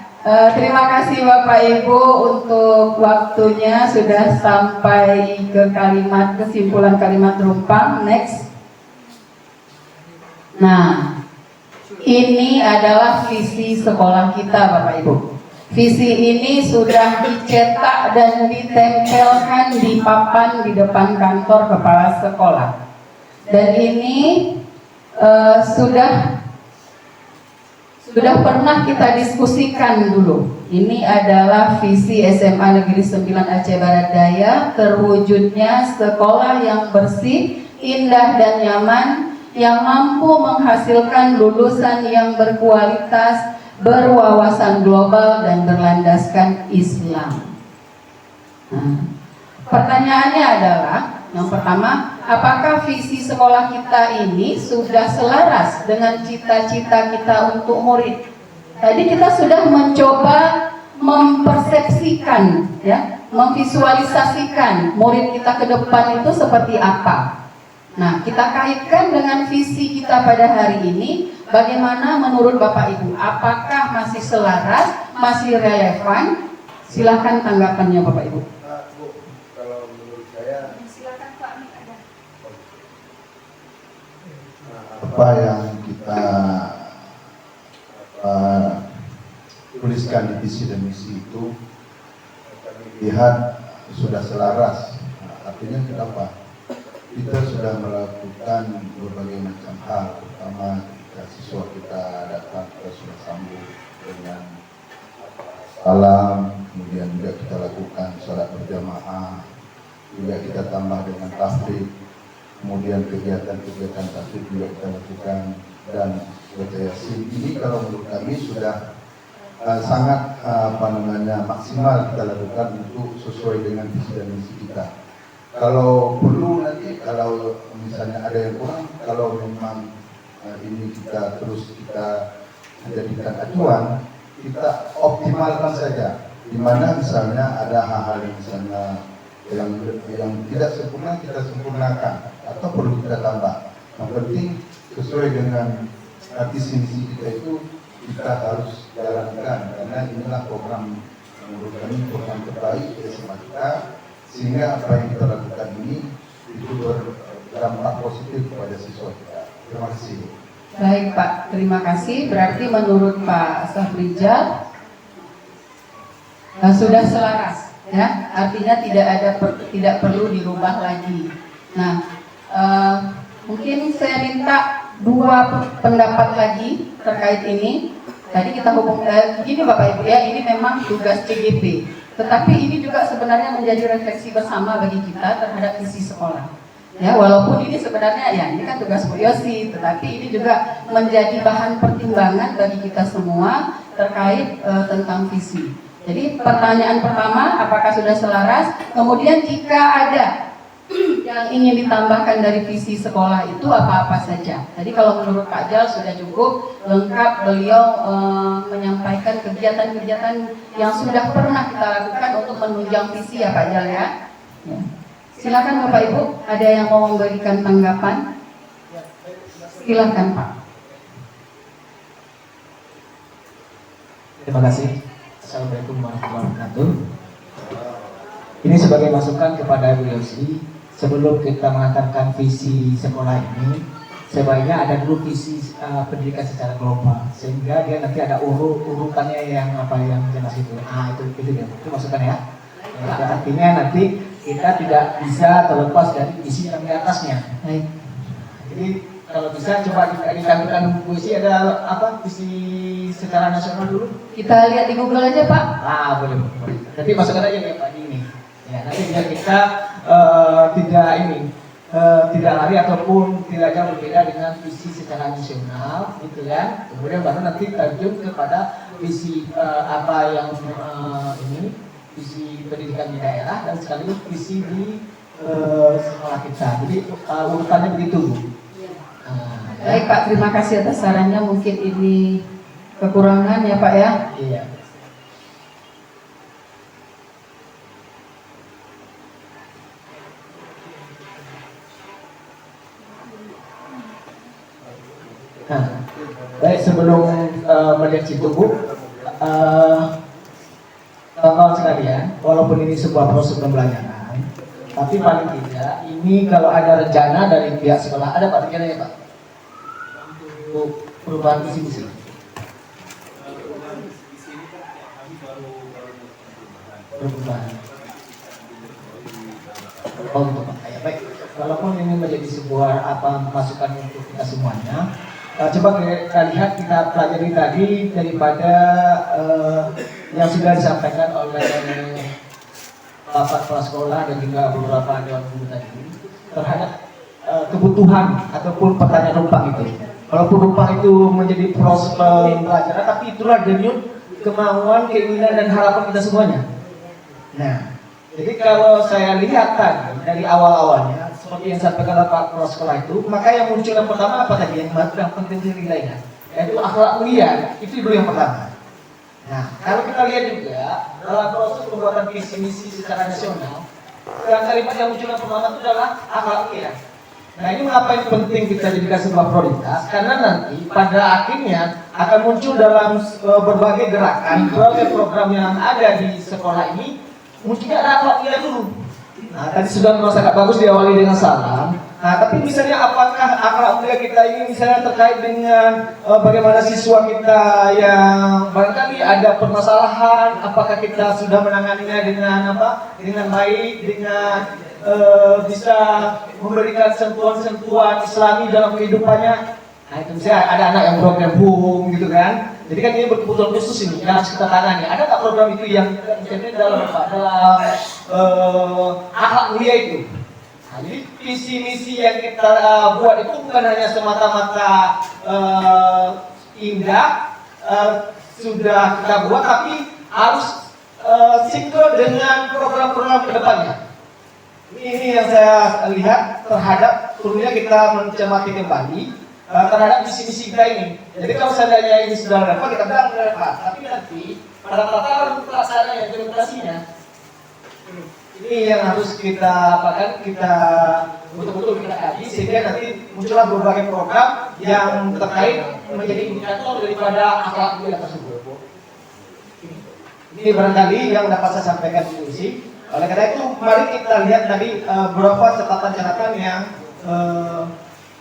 terima kasih Bapak Ibu untuk waktunya, sudah sampai ke kesimpulan kalimat rumpang. Next. Nah, ini adalah visi sekolah kita Bapak Ibu. Visi ini sudah dicetak dan ditempelkan di papan di depan kantor kepala sekolah. Dan ini sudah pernah kita diskusikan dulu. Ini adalah visi SMA Negeri 9 Aceh Barat Daya, terwujudnya sekolah yang bersih, indah dan nyaman, yang mampu menghasilkan lulusan yang berkualitas, berwawasan global dan berlandaskan Islam. Nah, pertanyaannya adalah, yang pertama, apakah visi sekolah kita ini sudah selaras dengan cita-cita kita untuk murid? Tadi kita sudah mencoba mempersepsikan, ya, memvisualisasikan murid kita ke depan itu seperti apa. Nah, kita kaitkan dengan visi kita pada hari ini, bagaimana menurut Bapak Ibu? Apakah masih selaras, masih relevan? Silakan tanggapannya Bapak Ibu. Bu, kalau menurut saya Silakan Pak, Mik ada. apa yang kita tuliskan di visi dan misi itu kami lihat sudah selaras. Artinya kenapa? Kita sudah melakukan berbagai macam hal, terutama ketika siswa kita datang, kita sudah sambut dengan salam, kemudian juga kita lakukan sholat berjamaah, juga kita tambah dengan tahfidz, kemudian kegiatan-kegiatan tahfidz juga kita lakukan, dan baca yasin. Ini kalau menurut kami sudah sangat maksimal kita lakukan untuk sesuai dengan visi dan misi kita. Kalau perlu nanti, kalau misalnya ada yang kurang, kalau memang ini kita terus kita jadikan acuan, kita optimalkan saja. Di mana misalnya ada hal-hal yang misalnya yang tidak sempurna kita sempurnakan atau perlu kita tambah. Yang penting sesuai dengan visi misi kita itu kita harus jalankan, karena inilah program menurut kami program terbaik dari SMA kita, sehingga apa yang kita lakukan ini itu berdampak positif kepada siswa kita. Terima kasih. Baik Pak, terima kasih. Berarti menurut Pak Safrijal sudah selaras, ya. Artinya tidak perlu dirubah lagi. Nah, mungkin saya minta dua pendapat lagi terkait ini. Tadi kita gini Bapak Ibu ya, ini memang tugas CGP. Tetapi ini juga sebenarnya menjadi refleksi bersama bagi kita terhadap visi sekolah. Ya, walaupun ini sebenarnya ya ini kan tugas Bu Yosi, tetapi ini juga menjadi bahan pertimbangan bagi kita semua terkait tentang visi. Jadi pertanyaan pertama, apakah sudah selaras? Kemudian jika ada yang ingin ditambahkan dari visi sekolah itu apa-apa saja. Jadi kalau menurut Pak Jal sudah cukup lengkap, beliau menyampaikan kegiatan-kegiatan yang sudah pernah kita lakukan untuk menunjang visi ya Pak Jal ya. Silakan Bapak Ibu, ada yang mau memberikan tanggapan? Silakan Pak. Terima kasih. Assalamualaikum warahmatullahi wabarakatuh. Ini sebagai masukan kepada Bu Yosi, sebelum kita mengatakan visi sekolah ini, sebaiknya ada dulu visi pendidikan secara global, sehingga dia nanti ada urutannya yang jelas itu. Itu dia. Itu masukan ya. Artinya nanti kita tidak bisa terlepas dari visi yang di atasnya. Jadi kalau bisa coba ditampilkan Bu Yosi ada visi secara nasional dulu. Kita lihat di Google aja Pak. Boleh. Nanti masukkan aja ya Pak di ini. Ya, nanti biar kita tidak lari ataupun tidak jauh berbeda dengan visi secara nasional, gitu ya. Kemudian baru nanti terjun kepada visi visi pendidikan di daerah dan sekaligus visi di sekolah kita. Jadi urutannya begitu. Baik Pak, terima kasih atas sarannya. Mungkin ini kekurangan ya Pak ya. Iya. Baik, sebelum melihat situ Bu, kawan-kawan sekalian, walaupun ini sebuah proses pembelajaran, tapi paling tidak ini kalau ada rencana dari pihak sekolah, ada Pak rencana ya Pak? Untuk perubahan visi misi. Perubahan. Oh gitu Pak. Ya, baik. Walaupun ini menjadi sebuah masukan untuk kita semuanya. Coba kita lihat, kita pelajari tadi daripada yang sudah disampaikan oleh Bapak Kepala Sekolah dan juga beberapa dewan guru tadi terhadap kebutuhan ataupun pertanyaan numpang itu. Walaupun numpang itu menjadi proses pembelajaran, tapi itulah denyut kemauan, keinginan dan harapan kita semuanya. Nah, jadi kalau saya lihat tadi dari awal-awalnya seperti yang disampaikan oleh Pak Kepala Sekolah itu, maka yang muncul yang pertama apa tadi yang penting nilainya, yaitu akhlak mulia, itu dulu yang pertama. Nah, kalau kita lihat juga dalam proses pembuatan visi misi secara nasional, kalimat yang muncul yang pertama itu adalah akhlak mulia. Nah ini mengapa yang penting kita jadikan sebuah prioritas, karena nanti pada akhirnya akan muncul dalam berbagai gerakan, berbagai program yang ada di sekolah ini, munculnya ada akhlak mulia dulu. Nah tadi sudah memang sangat bagus diawali dengan salam. Nah tapi misalnya apakah akhlak mulia kita ini misalnya terkait dengan bagaimana siswa kita yang barangkali ada permasalahan, apakah kita sudah menanganinya dengan baik, dengan bisa memberikan sentuhan-sentuhan Islami dalam kehidupannya. Nah itu misalnya ada anak yang program home gitu kan. Jadi kan ini berkebutuhan khusus ini yang harus kita tangani. Ada nggak program itu yang misalnya dalam akhlak mulia itu? Nah, jadi visi misi yang kita buat itu bukan hanya semata-mata indah sudah kita buat, tapi harus sinkron dengan program-program kedepannya. Ini yang saya lihat terhadap perlunya kita mencermati kembali terhadap misi-misi kita ini. Jadi kalau seandainya ini sudah relevan, kita bilang relevan. Tapi nanti pada tataran pelaksanaan implementasinya, ini yang harus kita betul-betul kita kaji, sehingga nanti muncullah berbagai program yang terkait menjadi indikator daripada akhlak mulia tersebut. Ini barangkali yang dapat saya sampaikan di sini. Oleh karena itu, mari kita lihat tadi beberapa catatan-catatan yang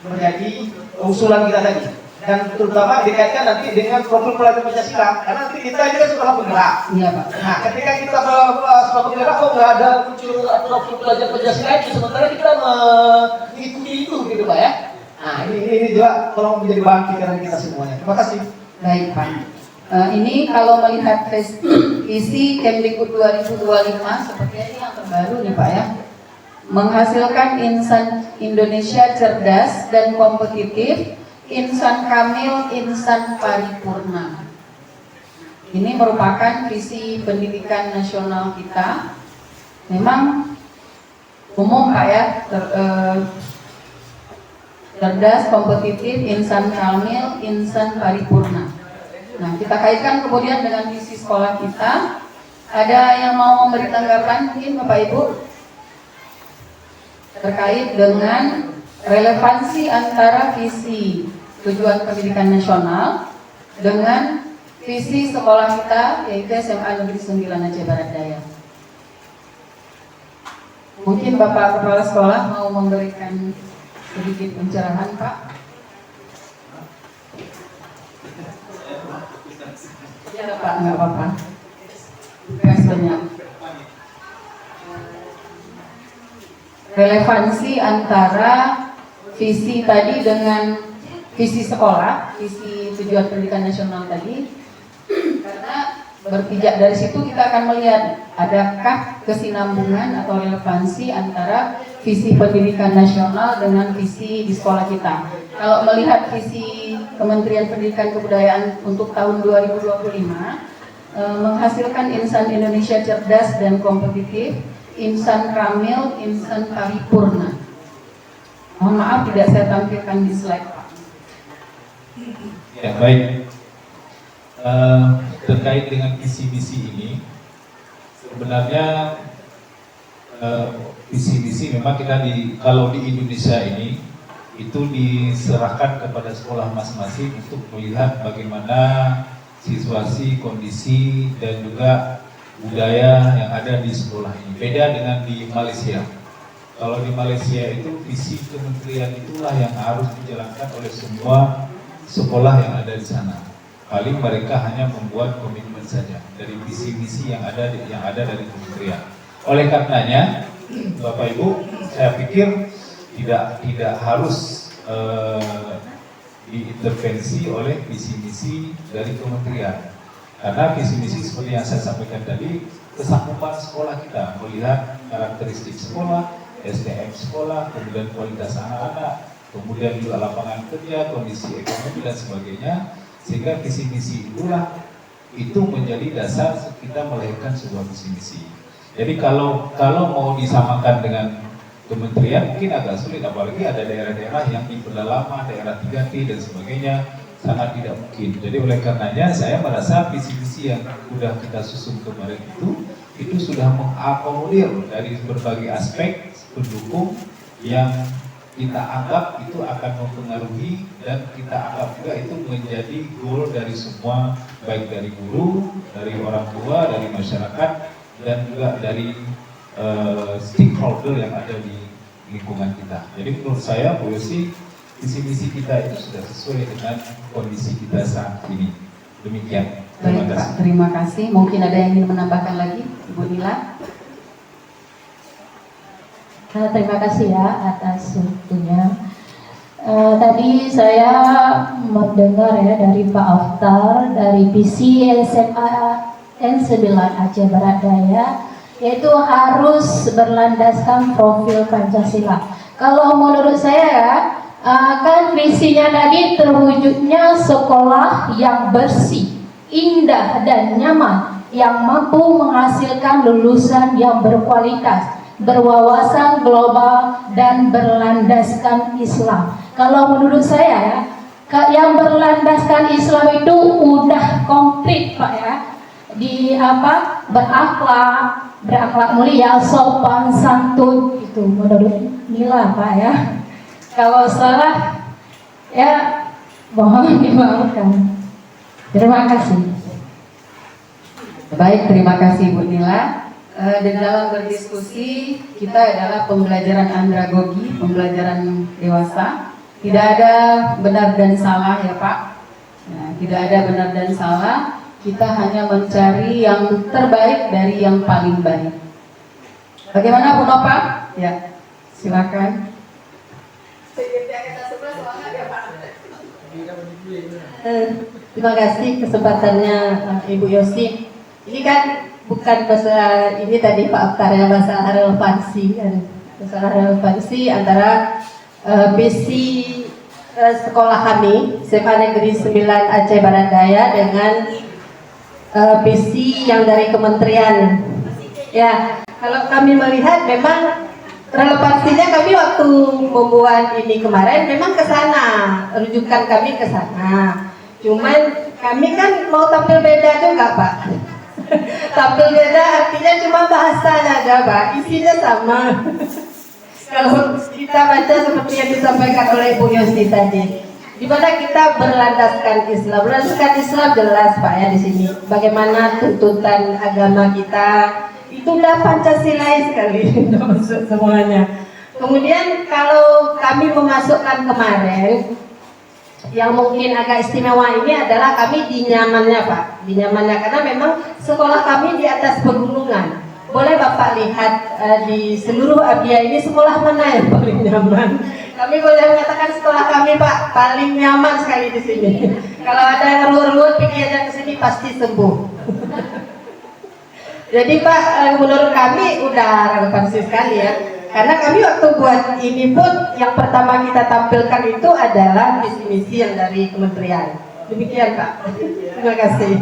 menjadi usulan kita tadi, dan terutama dikaitkan nanti dengan profil pelajar Pancasila, karena nanti kita ini kan sekolah penggerak. Iya Pak. Nah, ketika kita sekolah penggerak kok nggak ada muncul profil pelajar Pancasila itu, sementara kita mengikuti itu, gitu Pak ya. Nah, ini juga tolong menjadi bahan pikiran kita semuanya. Terima kasih. Baik Pak. Ini kalau melihat visi Kemdikbud 2025 sepertinya ini yang terbaru nih Pak ya, menghasilkan insan Indonesia cerdas dan kompetitif, insan kamil, insan paripurna. Ini merupakan visi pendidikan nasional kita. Memang umum Pak ya, cerdas, kompetitif, insan kamil, insan paripurna. Nah, kita kaitkan kemudian dengan visi sekolah kita. Ada yang mau memberi tanggapan mungkin Bapak Ibu terkait dengan relevansi antara visi tujuan pendidikan nasional dengan visi sekolah kita, yaitu SMA Negeri 9 Aceh Barat Daya. Mungkin Bapak Kepala Sekolah mau memberikan sedikit pencerahan Pak. Ya Pak, nggak apa-apa. Banyak. Relevansi antara visi tadi dengan visi sekolah, visi tujuan pendidikan nasional tadi, karena berpijak dari situ kita akan melihat adakah kesinambungan atau relevansi antara visi pendidikan nasional dengan visi di sekolah kita. Kalau melihat visi Kementerian Pendidikan Kebudayaan untuk tahun 2025 menghasilkan insan Indonesia cerdas dan kompetitif, insan kamil, insan paripurna. Mohon maaf tidak saya tampilkan di slide Pak. Ya baik. Terkait dengan visi-misi ini, sebenarnya visi-misi memang kita kalau di Indonesia ini itu diserahkan kepada sekolah masing-masing untuk melihat bagaimana situasi, kondisi, dan juga budaya yang ada di sekolah ini. Beda dengan di Malaysia. Kalau di Malaysia itu visi kementerian itulah yang harus dijalankan oleh semua sekolah yang ada di sana. Paling mereka hanya membuat komitmen saja dari visi-misi yang ada dari kementerian. Oleh karenanya, Bapak Ibu, saya pikir tidak harus diintervensi oleh visi-misi dari kementerian, karena visi-misi seperti yang saya sampaikan tadi, kesanggupan sekolah kita melihat karakteristik sekolah, SDM sekolah, kemudian kualitas anak-anak, kemudian juga lapangan kerja, kondisi ekonomi dan sebagainya, sehingga visi-misi itulah itu menjadi dasar kita melahirkan sebuah visi-misi. Jadi kalau mau disamakan dengan kementerian mungkin agak sulit, apalagi ada daerah-daerah yang di pedalaman, daerah 3T dan sebagainya, sangat tidak mungkin. Jadi oleh karenanya saya merasa visi-visi yang sudah kita susun kemarin itu sudah mengakomodir dari berbagai aspek pendukung yang kita anggap itu akan mempengaruhi dan kita anggap juga itu menjadi goal dari semua, baik dari guru, dari orang tua, dari masyarakat, dan juga dari stakeholder yang ada di lingkungan kita. Jadi menurut saya, Bu Yosi, visi misi kita itu sudah sesuai dengan kondisi kita saat ini. Demikian. Terima Baik kasih. Pak, terima kasih. Mungkin ada yang ingin menambahkan lagi, Ibu Nila? Terima kasih ya atas waktunya. Tadi saya mendengar ya dari Pak Aftar dari PC SMA N9 Aceh Barat Daya, yaitu harus berlandaskan profil Pancasila. Kalau menurut saya ya, kan visinya tadi terwujudnya sekolah yang bersih, indah dan nyaman, yang mampu menghasilkan lulusan yang berkualitas, berwawasan global dan berlandaskan Islam. Kalau menurut saya ya, yang berlandaskan Islam itu udah komplit Pak ya. Di apa? Berakhlak mulia, sopan santun, itu menurut Nila Pak ya. Kalau salah ya mohon dimaafkan. Terima kasih. Baik, terima kasih Bu Nila. Dan dalam berdiskusi kita adalah pembelajaran andragogi, pembelajaran dewasa. Tidak ada benar dan salah ya Pak. Nah, tidak ada benar dan salah. Kita hanya mencari yang terbaik dari yang paling baik. Bagaimana Bu Nova? Ya, silakan. Terima kasih kesempatannya Ibu Yosi. Ini kan bukan masalah ini tadi Pak Aftar ya, masalah relevansi kan. Masalah relevansi antara visi sekolah kami SMA Negeri 9 Aceh Barat Daya dengan visi yang dari kementerian. Ya, kalau kami melihat memang relevansinya kami waktu membuat ini kemarin memang ke sana, rujukan kami ke sana. Cuman kami kan mau tampil beda juga Pak. Tampil beda artinya cuma bahasanya aja Pak, isinya sama. Kalau kita baca seperti yang disampaikan oleh Bu Yosi tadi, di mana kita berlandaskan Islam. Berlandaskan Islam jelas Pak ya di sini. Bagaimana tuntutan agama kita itu udah Pancasilais sekali masuk semuanya. Kemudian kalau kami memasukkan kemarin yang mungkin agak istimewa ini adalah kami di nyamannya Pak, di nyamannya karena memang sekolah kami di atas pegunungan. Boleh Bapak lihat di seluruh Abia ini sekolah mana yang paling nyaman? Kami boleh mengatakan sekolah kami Pak paling nyaman sekali di sini. Kalau ada yang ruwet-ruwet pergi aja ke sini pasti sembuh. Jadi Pak, menurut kami udah relevansi sekali ya. Karena kami waktu buat ini pun yang pertama kita tampilkan itu adalah visi misi yang dari kementerian. Demikian Pak. Terima kasih.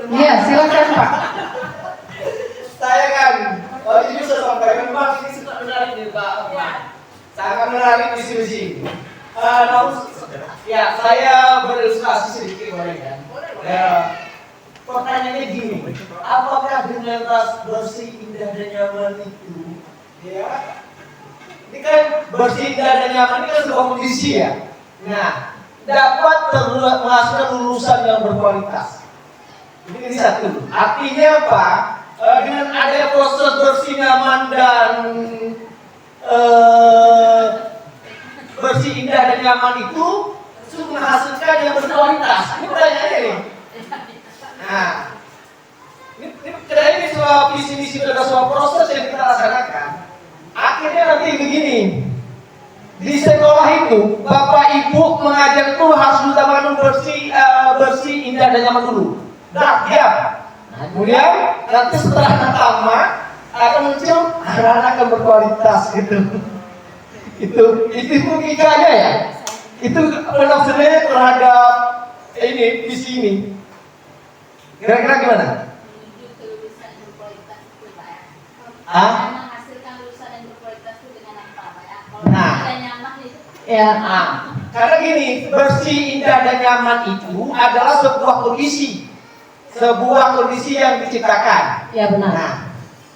Iya, silakan Pak. Saya kan, ini bisa sampaikan Pak, ini sangat menarik nih Pak. Sangat menarik diskusi. Ya, saya berilustrasi sedikit boleh kan? Ya, pertanyaannya gini, apakah dengan ras bersih, indah dan nyaman itu, ya, ini kan bersih, indah dan nyaman ini kan sebuah kondisi ya. Nah, dapat menghasilkan lulusan yang berkualitas. Ini satu. Artinya apa? Dengan adanya proses bersih, nyaman dan bersih, indah dan nyaman itu menghasilkan yang berkualitas. Ini pertanyaannya nih. Nah, ini sebuah visi misi adalah sebuah proses yang kita laksanakan. Akhirnya nanti begini. Di sekolah itu, Bapak Ibu mengajar itu harus diutamakan bersih, indah dan nyaman dulu. Diam. Nah, kemudian nanti setelah tamat akan muncul anak-anak yang berkualitas gitu. Itu logikanya ya. Itu penafsirannya terhadap ini visi ini. Kira-kira gimana? Menghasilkan lulusan yang berkualitas itu dengan apa Pak ya? Kalau Nah. tidak nyaman itu Ya, karena gini, bersih, indah dan nyaman itu adalah sebuah kondisi yang diciptakan. ya benar. Nah,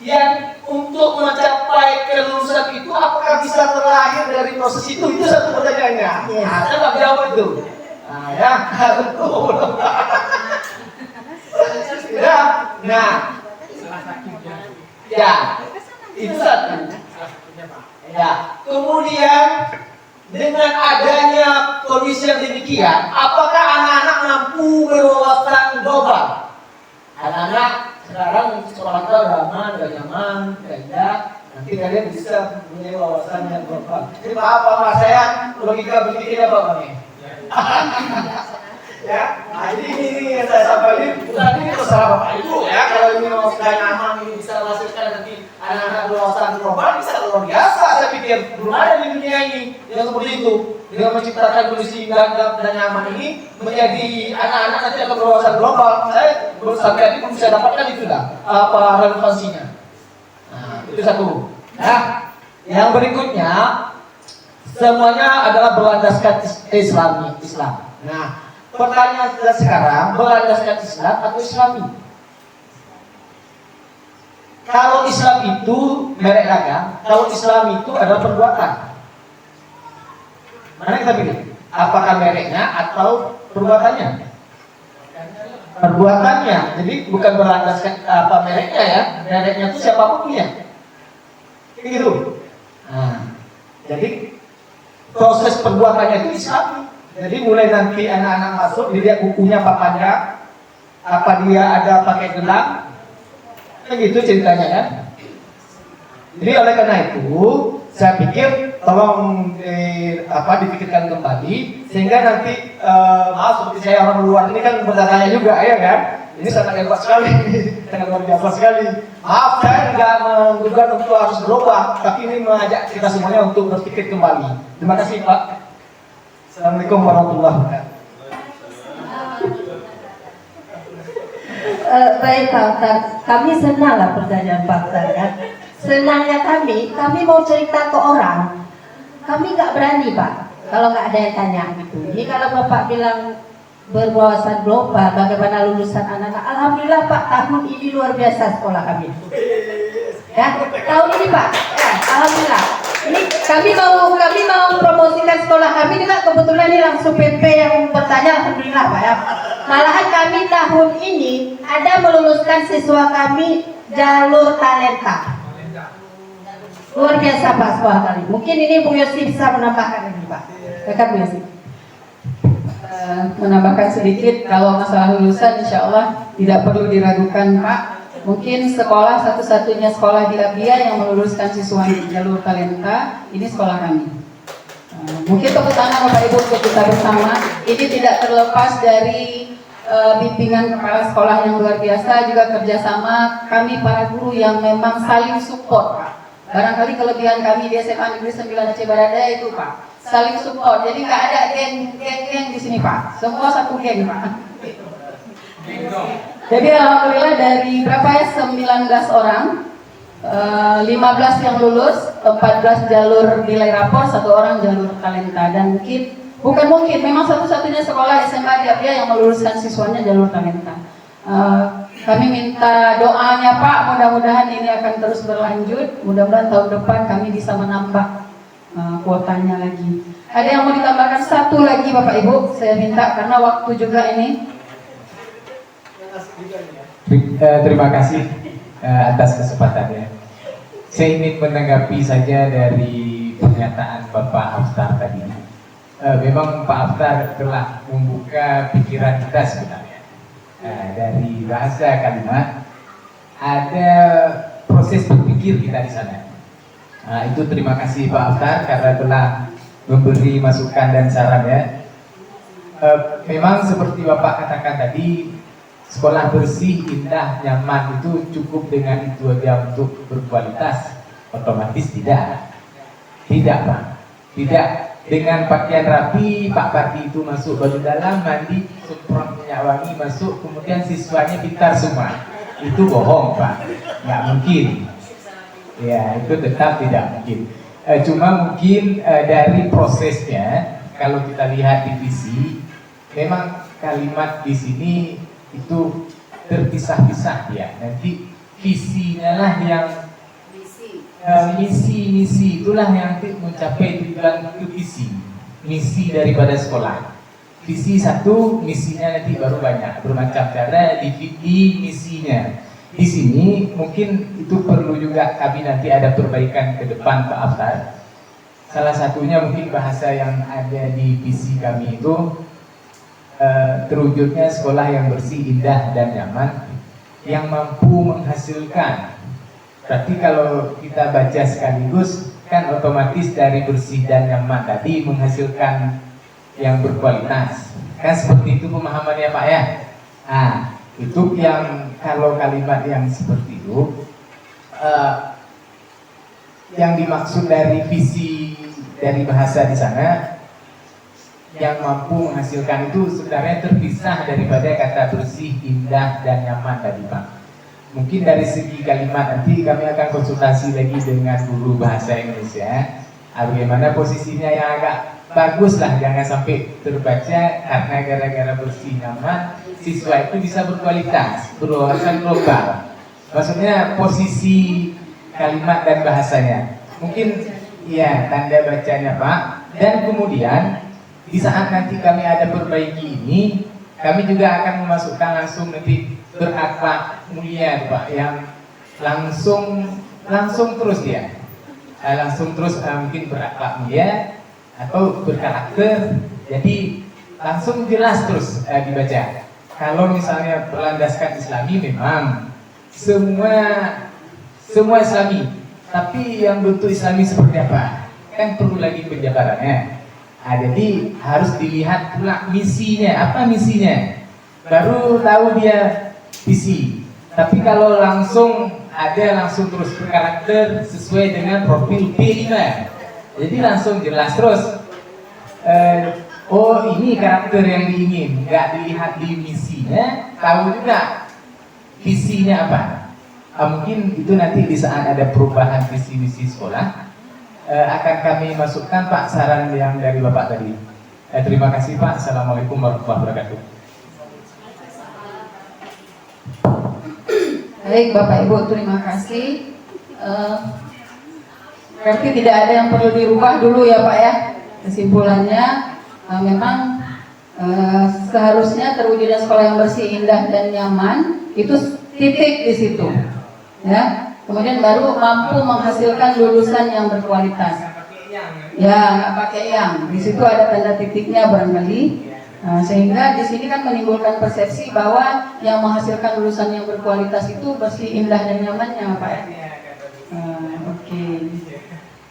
yang untuk mencapai kelulusan itu apakah bisa terlahir dari proses itu satu pertanyaannya. Nah, saya nggak jawab itu. Nah, ya, betul. Ya, nah, ya, itu satu. Ya, kemudian dengan adanya kondisi yang demikian, apakah anak-anak mampu berwawasan global? Anak-anak sekarang sekolah kita udah aman, udah nyaman, tidak. Nanti kalian bisa punya wawasan yang global. Jadi apa saya logika berpikirnya apa nih? Ya, nah ini yang saya sampaikan. Bukan ini masalah Bapak Ibu ya. Kalau ini mau sudah nyaman, ini bisa menghasilkan nanti anak-anak berwawasan global bisa luar biasa. Saya pikir belum ada di dunia ini yang seperti itu. Dengan menciptakan kondisi gagap dan nyaman ini menjadi anak-anak nanti akan berwawasan global. Saya belum sampai ini belum bisa dapatkan itu dah apa relevansinya. Nah, itu satu. Nah, yang berikutnya semuanya adalah berlandaskan Islam. Nah, pertanyaan kita sekarang berlandaskan Islam atau Islami? Kalau Islam itu merek dagang, kalau Islam itu adalah perbuatan. Mana kita pilih? Apakah mereknya atau perbuatannya? Perbuatannya. Jadi bukan berlandaskan apa mereknya ya. Mereknya itu siapapun punya. Gitu. Nah, jadi proses perbuatannya itu Islami. Jadi mulai nanti anak-anak masuk, dilihat bukunya apa panjang, apa dia ada pakai gelang, kan gitu ceritanya kan. Jadi oleh karena itu, saya pikir tolong dipikirkan kembali sehingga nanti maaf seperti saya orang luar ini kan bertanya juga ya kan. Ini sangat hebat sekali, sangat luar biasa sekali. Maaf saya nggak menduga untuk harus berubah, tapi ini mengajak kita semuanya untuk berpikir kembali. Terima kasih Pak. Assalamualaikum warahmatullahi wabarakatuh. Baik Pak Ustaz, kami senanglah pertanyaan Pak Ustaz kan. Senangnya kami mau cerita ke orang, kami nggak berani Pak, kalau nggak ada yang tanya gitu. Ini kalau Bapak bilang berwawasan global, bagaimana lulusan anak-anak, alhamdulillah Pak, tahun ini luar biasa sekolah kami. Ya, tahun ini Pak, ya, alhamdulillah. Ini kami mau promosikan sekolah kami juga, kebetulan ini langsung PP yang bertanya, alhamdulillah Pak ya. Malahan kami tahun ini ada meluluskan siswa kami jalur talenta. Luar biasa Pak sekolah kali. Mungkin ini Bu Yosi bisa menambahkan ini Pak. Dekat Bu Yosi. Menambahkan sedikit, kalau masalah lulusan insya Allah tidak perlu diragukan Pak. Mungkin sekolah satu-satunya sekolah di Abia yang meluluskan siswa di jalur talenta, ini sekolah kami. Mungkin tepuk tangan Bapak Ibu untuk kita bersama. Ini tidak terlepas dari bimbingan kepala sekolah yang luar biasa, juga kerjasama kami para guru yang memang saling support Pak. Barangkali kelebihan kami di SMA Negeri 9 Aceh Baradaya itu Pak, saling support. Jadi nggak ada geng-geng di sini Pak, semua satu geng Pak. Jadi alhamdulillah dari berapa ya, 19 orang, 15 yang lulus, 14 jalur nilai rapor, 1 orang jalur talenta. Dan mungkin memang satu-satunya sekolah SMA di Abia yang meluluskan siswanya jalur talenta. Kami minta doanya Pak, mudah-mudahan ini akan terus berlanjut. Mudah-mudahan tahun depan kami bisa menambah kuotanya lagi. Ada yang mau ditambahkan satu lagi Bapak Ibu, saya minta karena waktu juga ini. Terima kasih atas kesempatannya. Saya ingin menanggapi saja dari pernyataan Bapak Haftar tadi. Memang Pak Haftar telah membuka pikiran kita sebenarnya. Dari bahasa kalimat ada proses berpikir kita di sana. Itu terima kasih Pak Haftar karena telah memberi masukan dan saran ya. Memang seperti Bapak katakan tadi, sekolah bersih, indah, nyaman itu cukup dengan itu aja untuk berkualitas? Otomatis tidak. Tidak Pak. Tidak. Dengan pakaian rapi, Pak Parti itu masuk baju dalam, mandi, semprot minyak wangi, masuk, kemudian siswanya pintar semua. Itu bohong Pak. Nggak mungkin. Ya, itu tetap tidak mungkin. Cuma mungkin dari prosesnya, kalau kita lihat di visi, memang kalimat di sini itu terpisah-pisah ya. Nanti visinya lah yang Misi. misi itulah yang nanti mencapai tujuan ke misi daripada sekolah. Visi satu, misinya nanti baru banyak, bermacam cara di misinya. Di sini mungkin itu perlu juga kami nanti ada perbaikan ke depan Pak Aftar. Salah satunya mungkin bahasa yang ada di visi kami itu terwujudnya sekolah yang bersih, indah dan nyaman, yang mampu menghasilkan. Berarti kalau kita baca sekaligus kan otomatis dari bersih dan nyaman tadi menghasilkan yang berkualitas. Kan seperti itu pemahamannya Pak ya. Nah, itu yang kalau kalimat yang seperti itu yang dimaksud dari visi dari bahasa di sana yang mampu menghasilkan itu sebenarnya terpisah daripada kata bersih, indah dan nyaman tadi Pak. Mungkin dari segi kalimat nanti kami akan konsultasi lagi dengan guru bahasa Indonesia. Bagaimana posisinya yang agak bagus lah, jangan sampai terbaca karena gara-gara bersih nyaman siswa itu bisa berkualitas, berwawasan global. Maksudnya posisi kalimat dan bahasanya. Mungkin ya tanda bacanya Pak. Dan kemudian di saat nanti kami ada perbaiki ini, kami juga akan memasukkan langsung nanti berakhlak mulia Pak, yang langsung terus dia mungkin berakhlak mulia atau berkarakter, jadi langsung jelas terus dibaca. Kalau misalnya berlandaskan Islami memang semua Islami, tapi yang bentuk Islami seperti apa kan perlu lagi penjabarannya. Jadi harus dilihat pula misinya, apa misinya, baru tahu dia visi. Tapi kalau langsung terus berkarakter sesuai dengan profil P5, jadi langsung jelas terus oh ini karakter yang diingin, nggak dilihat di misinya, tahu juga visinya apa. Mungkin itu nanti di saat ada perubahan visi misi sekolah akan kami masukkan Pak saran yang dari Bapak tadi. Terima kasih Pak. Assalamualaikum warahmatullahi wabarakatuh. Baik Bapak Ibu, terima kasih. Berarti tidak ada yang perlu dirubah dulu ya Pak ya. Kesimpulannya memang seharusnya terwujudnya sekolah yang bersih, indah dan nyaman itu titik di situ. Ya, kemudian baru mampu menghasilkan lulusan yang berkualitas. Ya, nggak pakai yang. Di situ ada tanda titiknya barangkali. Sehingga di sini kan menimbulkan persepsi bahwa yang menghasilkan lulusan yang berkualitas itu bersih, indah dan nyamannya, Pak ya. Oke.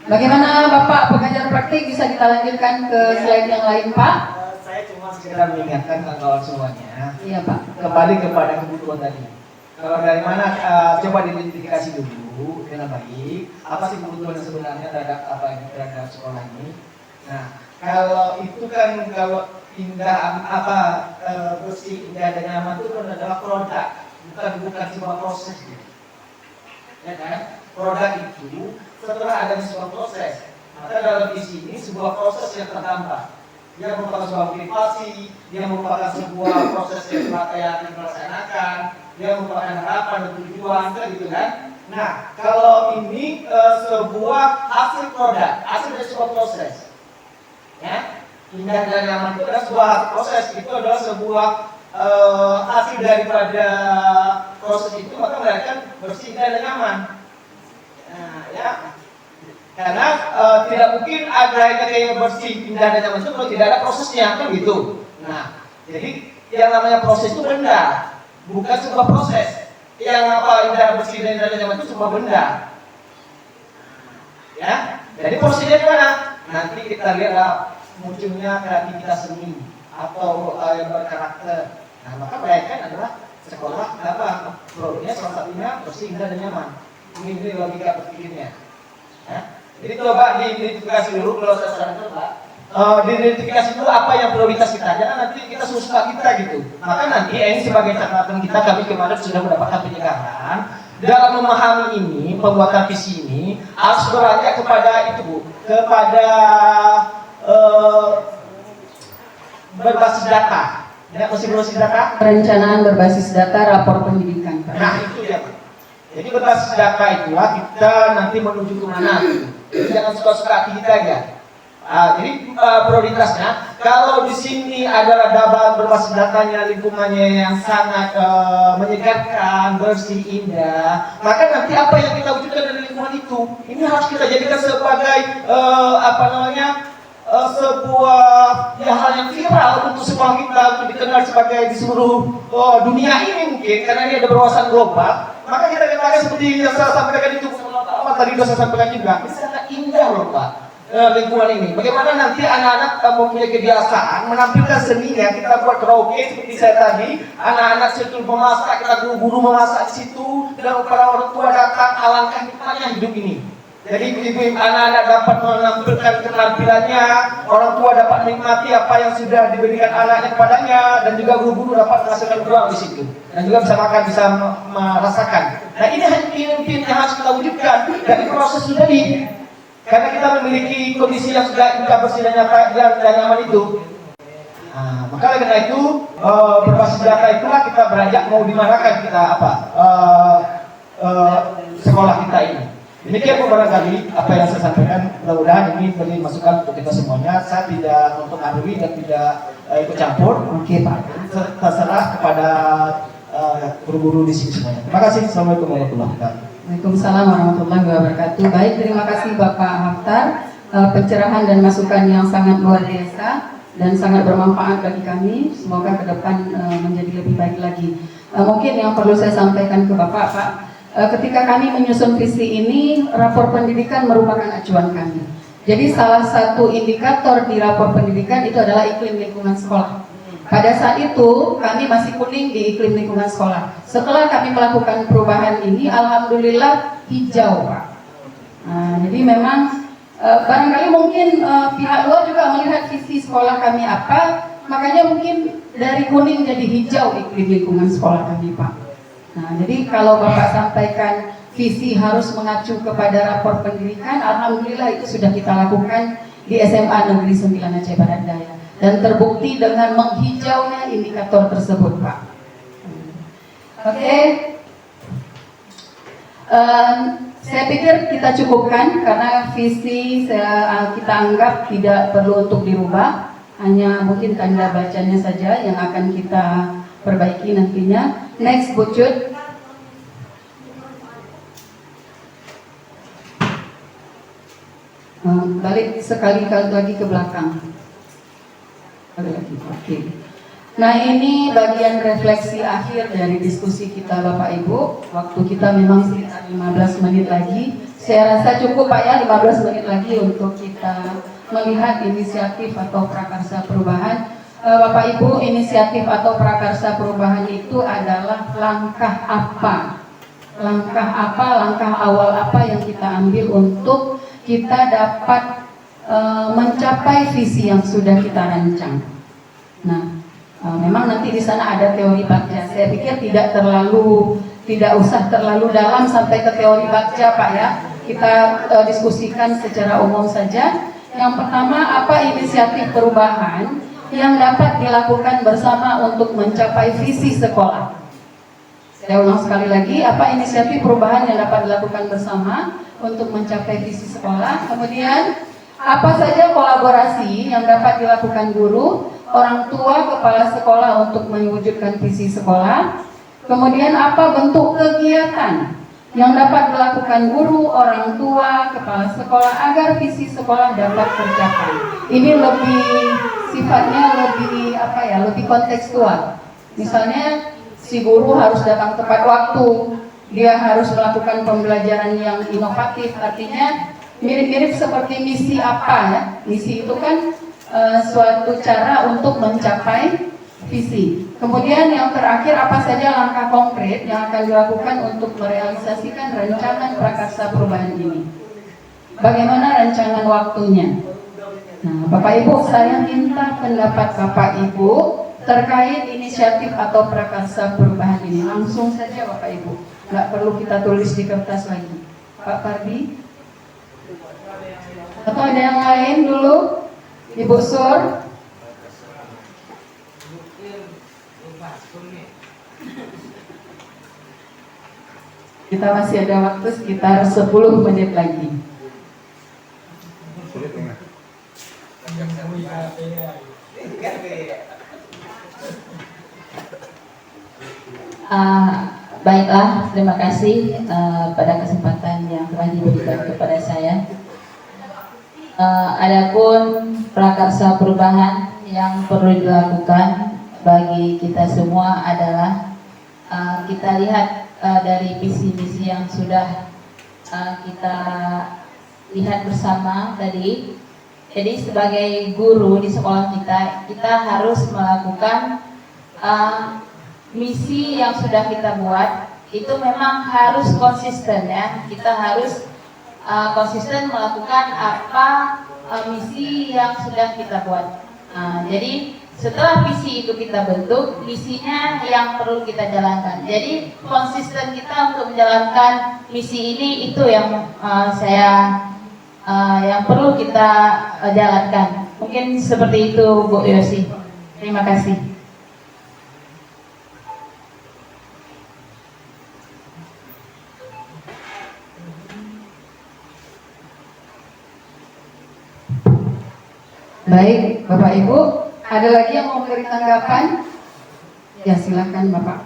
Bagaimana Bapak pengajar praktik, bisa kita lanjutkan ke slide yang lain, Pak? Saya cuma sekedar mengingatkan kawan-kawan semuanya. Iya, Pak. Kembali kepada kebutuhan tadi. Kalau dari mana coba diidentifikasi dulu dengan baik apa sih kebutuhan yang sebenarnya terhadap sekolah ini. Nah, kalau itu kan kalau indah bersih, indah dan nyaman itu kan adalah produk, bukan sebuah proses gitu. Ya kan? Produk itu setelah adanya sebuah proses, maka dalam visi ini sebuah proses yang tertampak. Dia merupakan sebuah motivasi, dia merupakan sebuah proses yang akan dilaksanakan, dia merupakan harapan dan tujuan, gitu kan? Nah, kalau ini sebuah hasil produk, hasil dari sebuah proses, ya, indah dan nyaman itu adalah sebuah proses, itu adalah sebuah hasil daripada proses itu, maka melahirkan bersih, indah dan nyaman. Nah, ya. Karena tidak mungkin ada yang bersih, indah dan nyaman itu kalau tidak ada prosesnya, kan gitu. Nah, jadi yang namanya proses itu benda, bukan sebuah proses. Yang indah, bersih dan nyaman itu sebuah benda. Ya, jadi prosesnya di mana? Nanti kita lihat munculnya kreativitas seni atau yang berkarakter. Nah, maka bayangkan adalah sekolah produknya salah satunya bersih, indah dan nyaman. Ini logika berpikirnya. Ya. Jadi coba diidentifikasi dulu, kalau saya sarankan Pak, diidentifikasi dulu apa yang prioritas kita, jangan nanti kita suka kita gitu. Maka nanti ini sebagai catatan kita, kami kemarin sudah mendapatkan penyegaran dalam memahami ini, pembuatan visi ini harus beranjak kepada itu Bu, kepada berbasis data. Ya, masih berbasis data? Perencanaan berbasis data rapor pendidikan, Pak. Nah itu ya Pak. Jadi berbasis data itulah kita nanti menuju kemana. Jadi jangan suka-suka kita aja. Jadi prioritasnya kalau di sini adalah berbasis datanya, lingkungannya yang sangat menyegarkan, bersih, indah, maka nanti apa yang kita wujudkan dari lingkungan itu ini harus kita jadikan sebagai sebuah hal yang viral untuk semua kita, untuk dikenal sebagai di seluruh dunia ini mungkin karena ini ada berwawasan global. Maka kita katakan seperti yang saya sampaikan itu tadi sudah saya sampaikan juga, ini sangat indah loh Pak. Lingkungan ini, bagaimana nanti anak-anak mempunyai kebiasaan menampilkan seninya, kita buat karaoke seperti saya tadi, anak-anak situ memasak, kita guru memasak di situ, dan para orang tua datang, alangkah nikmatnya hidup ini. Jadi ibu anak-anak dapat menampilkan keterampilannya, orang tua dapat menikmati apa yang sudah diberikan anaknya kepadanya, dan juga guru-guru dapat menghasilkan uang di situ, dan juga bisa makan, bisa merasakan. Nah ini yang harus kita wujudkan dari proses itu tadi. Karena kita memiliki kondisi yang sudah indah, bersih dan nyaman itu. Nah, maka karena itu berbasis data itulah kita beranjak mau dimanakan kita sekolah kita ini. Demikian barangkali apa yang saya sampaikan, mudah-mudahan ini beri masukan untuk kita semuanya. Saya tidak mempengaruhi dan tidak ikut campur. Oke Pak, terserah kepada guru-guru di sini semuanya. Terima kasih. Assalamualaikum warahmatullahi wabarakatuh. Waalaikumsalam warahmatullahi wabarakatuh. Baik, terima kasih Bapak Haftar, pencerahan dan masukan yang sangat luar biasa dan sangat bermanfaat bagi kami. Semoga ke depan menjadi lebih baik lagi. Mungkin yang perlu saya sampaikan ke Bapak, Pak, ketika kami menyusun visi ini, rapor pendidikan merupakan acuan kami. Jadi salah satu indikator di rapor pendidikan itu adalah iklim lingkungan sekolah. Pada saat itu kami masih kuning di iklim lingkungan sekolah. Setelah kami melakukan perubahan ini, alhamdulillah hijau, Pak. Nah, jadi memang barangkali mungkin pihak luar juga melihat visi sekolah kami apa, makanya mungkin dari kuning jadi hijau iklim lingkungan sekolah kami, Pak. Nah, jadi kalau Bapak sampaikan visi harus mengacu kepada rapor pendidikan, alhamdulillah itu sudah kita lakukan di SMA Negeri 9 Aceh Barat Daya. Dan terbukti dengan menghijaunya indikator tersebut, Pak. Oke. Saya pikir kita cukupkan karena visi kita anggap tidak perlu untuk dirubah. Hanya mungkin tanda bacanya saja yang akan kita perbaiki nantinya. Next, Bu Cut. Balik sekali lagi ke belakang. Oke. Nah, ini bagian refleksi akhir dari diskusi kita Bapak Ibu. Waktu kita memang sekitar 15 menit lagi. Saya rasa cukup Pak ya, 15 menit lagi untuk kita melihat inisiatif atau prakarsa perubahan. Bapak Ibu, inisiatif atau prakarsa perubahan itu adalah langkah apa? Langkah awal apa yang kita ambil untuk kita dapat mencapai visi yang sudah kita rancang. Nah, memang nanti di sana ada teori Bagja. Saya pikir tidak usah terlalu dalam sampai ke teori Bagja, Pak ya. Kita diskusikan secara umum saja. Yang pertama, apa inisiatif perubahan yang dapat dilakukan bersama untuk mencapai visi sekolah? Saya ulang sekali lagi, apa inisiatif perubahan yang dapat dilakukan bersama untuk mencapai visi sekolah? Kemudian apa saja kolaborasi yang dapat dilakukan guru, orang tua, kepala sekolah untuk mewujudkan visi sekolah? Kemudian apa bentuk kegiatan yang dapat dilakukan guru, orang tua, kepala sekolah agar visi sekolah dapat tercapai? Ini sifatnya lebih kontekstual. Misalnya si guru harus datang tepat waktu, dia harus melakukan pembelajaran yang inovatif, artinya mirip-mirip seperti misi apa ya. Misi itu kan suatu cara untuk mencapai visi. Kemudian yang terakhir, apa saja langkah konkret yang akan dilakukan untuk merealisasikan rancangan prakarsa perubahan ini? Bagaimana rancangan waktunya? Nah, Bapak Ibu, saya minta pendapat Bapak Ibu terkait inisiatif atau prakarsa perubahan ini. Langsung saja Bapak Ibu, nggak perlu kita tulis di kertas lagi. Pak Pardi? Atau ada yang lain dulu? Ibu Sur? Kita masih ada waktu sekitar 10 menit lagi. Baiklah, terima kasih pada kesempatan yang telah diberikan kepada saya. Adapun prakarsa perubahan yang perlu dilakukan bagi kita semua adalah kita lihat dari visi-misi yang sudah kita lihat bersama tadi. Jadi sebagai guru di sekolah kita harus melakukan misi yang sudah kita buat itu memang harus konsisten ya. Kita harus konsisten melakukan apa misi yang sudah kita buat. Jadi setelah visi itu kita bentuk, misinya yang perlu kita jalankan. Jadi konsisten kita untuk menjalankan misi ini itu yang yang perlu kita jalankan. Mungkin seperti itu Bu Yosi. Terima kasih. Baik, Bapak Ibu, ada lagi yang mau memberi tanggapan? Ya, silakan Bapak.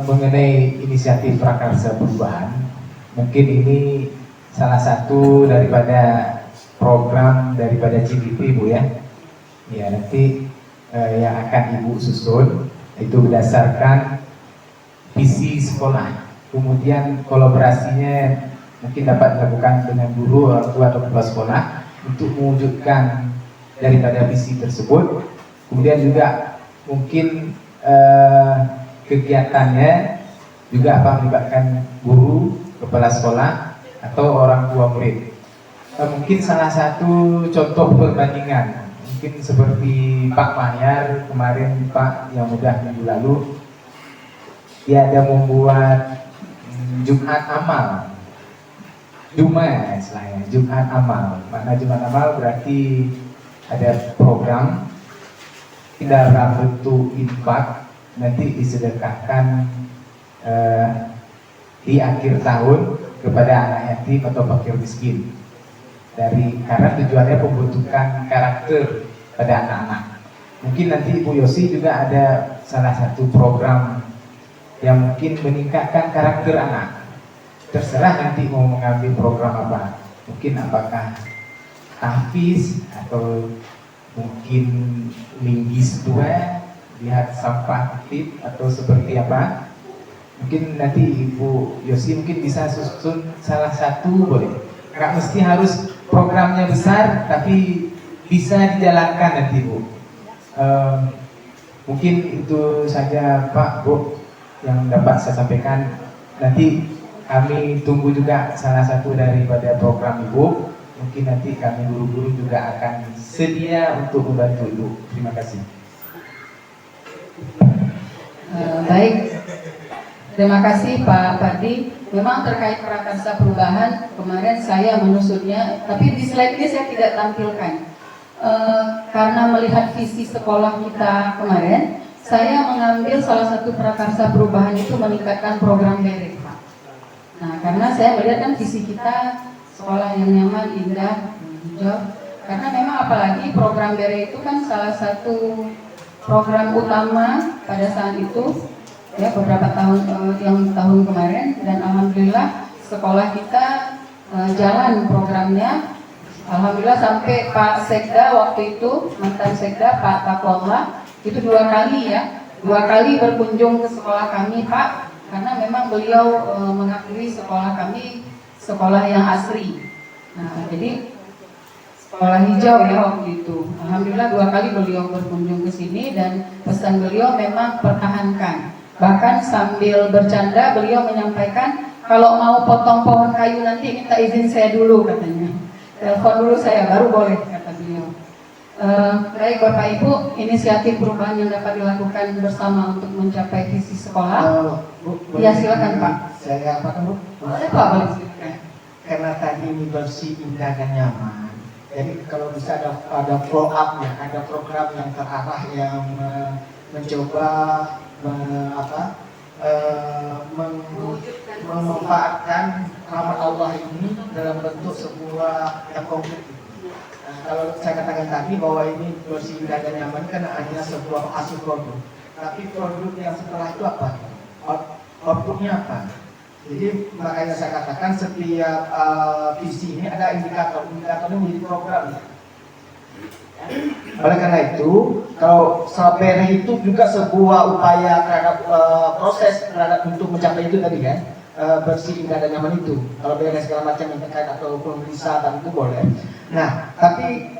Mengenai inisiatif prakarsa perubahan, mungkin ini salah satu daripada program daripada CDP Bu ya. Ya, nanti yang akan Ibu susun itu berdasarkan visi sekolah, kemudian kolaborasinya mungkin dapat dilakukan dengan guru, orang tua atau kepala sekolah untuk mewujudkan daripada visi tersebut. Kemudian juga mungkin kegiatannya juga melibatkan guru, kepala sekolah atau orang tua murid. Mungkin salah satu contoh perbandingan, mungkin seperti Pak Mahyar kemarin Pak yang udah minggu lalu, dia ada membuat Jumat Amal. Jumat Amal. Makna Jumat Amal berarti ada program dalam bentuk infak nanti disedekahkan di akhir tahun kepada anak yatim atau fakir miskin. Karena tujuannya pembentukan karakter pada anak-anak. Mungkin nanti Ibu Yosi juga ada salah satu program yang mungkin meningkatkan karakter anak. Terserah nanti mau mengambil program apa. Mungkin apakah tahfiz atau mungkin linggis 2, lihat sampah aktif atau seperti apa. Mungkin nanti Ibu Yosi mungkin bisa susun salah satu, boleh. Nggak mesti harus programnya besar, tapi bisa dijalankan nanti Bu. Mungkin itu saja Pak, Bu yang dapat saya sampaikan. Nanti kami tunggu juga salah satu daripada program Ibu. Mungkin nanti kami guru-guru juga akan sedia untuk membantu Ibu. Terima kasih. Baik, terima kasih Pak Pardi. Memang terkait prakarsa perubahan kemarin saya menusutnya, tapi di slide ini saya tidak tampilkan karena melihat visi sekolah kita kemarin, saya mengambil salah satu prakarsa perubahan itu meningkatkan program BERE, Pak. Nah, karena saya melihat kan visi kita sekolah yang nyaman, indah, hijau. Karena memang apalagi program BERE itu kan salah satu program utama pada saat itu. Ya, beberapa tahun kemarin, dan alhamdulillah sekolah kita jalan programnya. Alhamdulillah sampai Pak Sekda waktu itu, mantan Sekda Pak Takwallah itu 2 kali berkunjung ke sekolah kami Pak, karena memang beliau mengakui sekolah kami sekolah yang asri. Nah, jadi sekolah hijau ya waktu itu. Alhamdulillah 2 kali beliau berkunjung ke sini, dan pesan beliau memang pertahankan. Bahkan sambil bercanda beliau menyampaikan, kalau mau potong pohon kayu nanti minta izin saya dulu katanya. Telepon dulu saya baru boleh, kata beliau. Baik Bapak Ibu, inisiatif perubahan yang dapat dilakukan bersama untuk mencapai visi sekolah. Ya silakan Pak. Saya apa Bu? Boleh Pak, boleh silakan. Karena tadi ini bersih, indah dan nyaman. Jadi kalau bisa ada follow up-nya, ada program yang terarah yang mencoba memanfaatkan rahmat Allah ini dalam bentuk sebuah yang konkret. Nah, kalau saya katakan tadi bahwa ini bersih dan nyaman kan hanya sebuah hasil produk, tapi produk yang setelah itu apa? Outputnya apa? Jadi makanya saya katakan setiap visi ini ada indikatornya menjadi program. Oleh karena itu, kalau SAPERE itu juga sebuah upaya terhadap proses terhadap untuk mencapai itu tadi kan, bersih, indah dan nyaman itu. Kalau beres segala macam yang terkait ataupun wisata itu boleh. Nah, tapi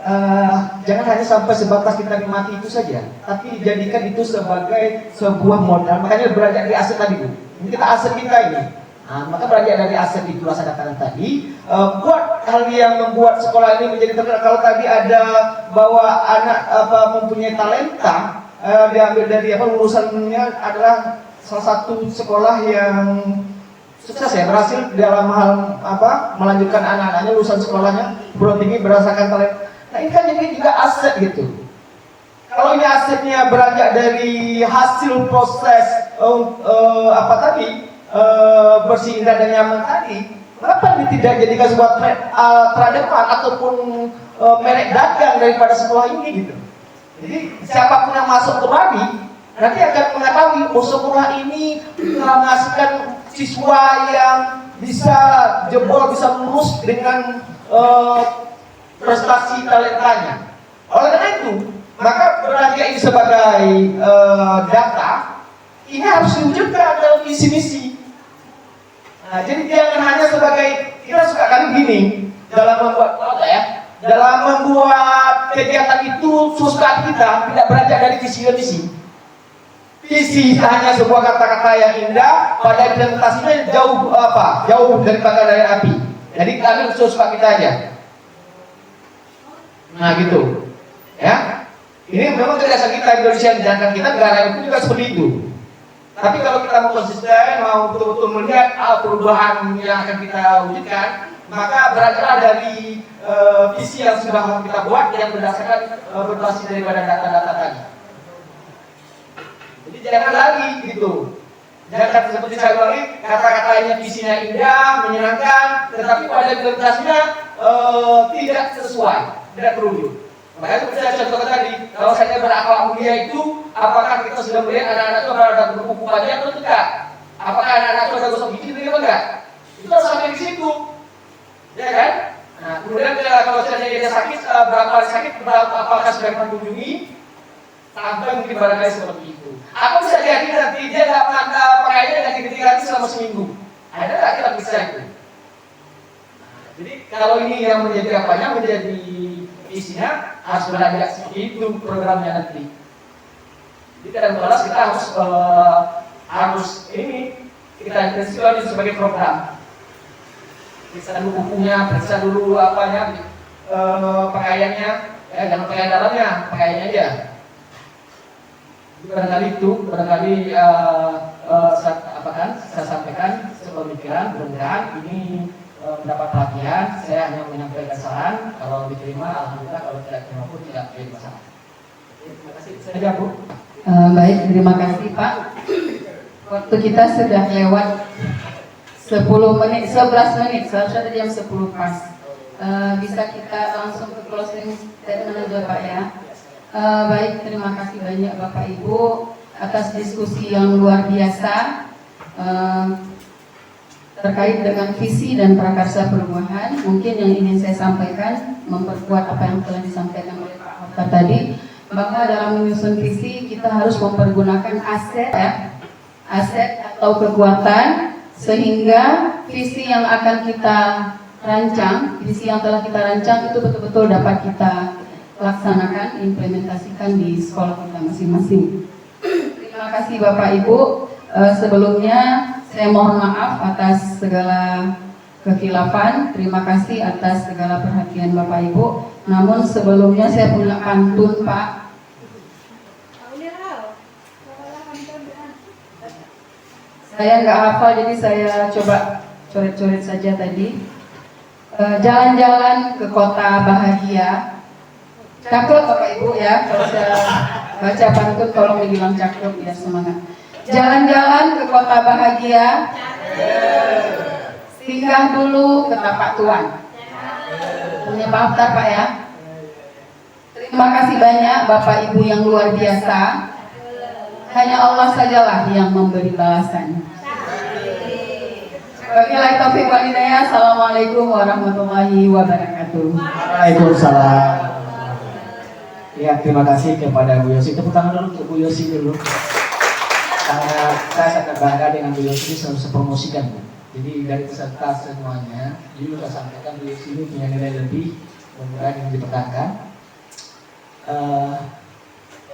jangan hanya sampai sebatas kita nikmati itu saja, tapi jadikan itu sebagai sebuah modal. Makanya beranjak dari aset tadi Bu. Ini kita aset kita ini. Nah, maka beranjak dari aset itu saya katakan tadi, buat hal yang membuat sekolah ini menjadi terkenal. Kalau tadi ada bahwa anak mempunyai talenta, diambil dari lulusannya adalah salah satu sekolah yang sukses ya, berhasil dalam hal melanjutkan anak-anaknya lulusan sekolahnya perguruan tinggi berdasarkan talenta. Nah ini kan jadi juga aset gitu. Kalau ini asetnya beranjak dari hasil proses bersih, indah dan nyaman tadi, kenapa ini tidak jadikan sebuah trademark ataupun merek dagang daripada sekolah ini gitu. Jadi siapapun yang masuk ke Rabi nanti akan mengetahui sekolah ini telah menghasilkan siswa yang bisa jebol, bisa lulus dengan prestasi talentanya. Oleh karena itu, maka beranjak ini sebagai data, ini harus diwujudkan dalam visi misi. Nah, jadi jangan hanya sebagai, kita suka kali gini dalam membuat dalam membuat kegiatan itu suka kita tidak beranjak dari visi dan misi. Visi hanya sebuah kata-kata yang indah, pada implementasinya jauh dari pangkat dari api. Jadi kami suka kita aja. Nah gitu, ya. Ini memang kebiasaan kita Indonesia dan kita negara itu juga seperti itu. Tapi kalau kita mau konsisten, mau betul-betul melihat perubahan yang akan kita wujudkan, maka beranjaklah dari visi yang sudah kita buat yang berdasarkan berbasis daripada data-data tadi. Jadi jangan lagi gitu. Jangan seperti saya ulangi, kata-katanya visinya indah, menyenangkan, tetapi pada implementasinya tidak sesuai, tidak terwujud. Makanya seperti saya contohkan tadi, kalau saya berakhlak mulia itu, apakah kita sudah melihat anak-anak itu ada berkuku pagi atau tidak? Apakah anak-anak itu ada gosok gigi atau enggak? Itu harus sampai di situ, ya kan? Nah, kemudian kalau saya dia sakit, berapa kali sakit, apakah sudah pernah kunjungi? Sampai mungkin barangkali seperti itu. Apa bisa jadi nanti dia nggak pernah pakainya dan ganti selama seminggu? Ada nggak kita bisa itu? Nah, jadi kalau ini yang menjadi apanya, menjadi isinya harus beranjak seperti itu programnya nanti. Jadi kadang-kadang kita harus ini kita intensifkan itu sebagai program. Periksa dulu bukunya, periksa dulu pakaiannya, jangan pakaian dalamnya, pakaiannya aja. Barangkali saya sampaikan sepemikiran, mudah-mudahan ini mendapat perhatian. Saya hanya menyampaikan saran, kalau diterima alhamdulillah, kalau tidak diterima pun tidak jadi masalah. Terima kasih. Saya Bu. Baik, terima kasih Pak. Waktu kita sudah lewat 10 menit, 11 menit, seharusnya tadi jam 10 pas. Bisa kita langsung ke closing statement aja Pak ya. Baik, terima kasih banyak Bapak Ibu atas diskusi yang luar biasa terkait dengan visi dan prakarsa perubahan. Mungkin yang ingin saya sampaikan, memperkuat apa yang telah disampaikan oleh Pak Hota tadi, bahwa dalam menyusun visi kita harus mempergunakan aset atau kekuatan, sehingga visi yang akan kita rancang, visi yang telah kita rancang itu betul-betul dapat kita laksanakan, implementasikan di sekolah kita masing-masing. Terima kasih Bapak Ibu. Sebelumnya saya mohon maaf atas segala kekhilafan. Terima kasih atas segala perhatian Bapak Ibu. Namun sebelumnya saya punya pantun Pak. Saya nggak hafal, jadi saya coba coret-coret saja tadi. Jalan-jalan ke kota bahagia. Cakep Bapak Ibu ya, kalau saya Baca pantun tolong dibilang cakep biar semangat. Jalan-jalan ke kota bahagia. Singgah dulu ke tapak Tuan. Punya daftar Pak ya. Terima kasih banyak Bapak Ibu yang luar biasa. Hanya Allah sajalah yang memberi balasan. Wabillahi taufiq wal hidayah. Assalamualaikum warahmatullahi wabarakatuh. Waalaikumsalam. Ya, terima kasih kepada Bu Yosi. Tepuk tangan dulu untuk Bu Yosi dulu. Karena saya sangat bangga dengan Bu Yosi, ini harus promosikan Bu. Jadi dari peserta semuanya, jadi kita sampaikan Bu Yosi ini punya nilai lebih, mudah-mudahan yang dipertahankan.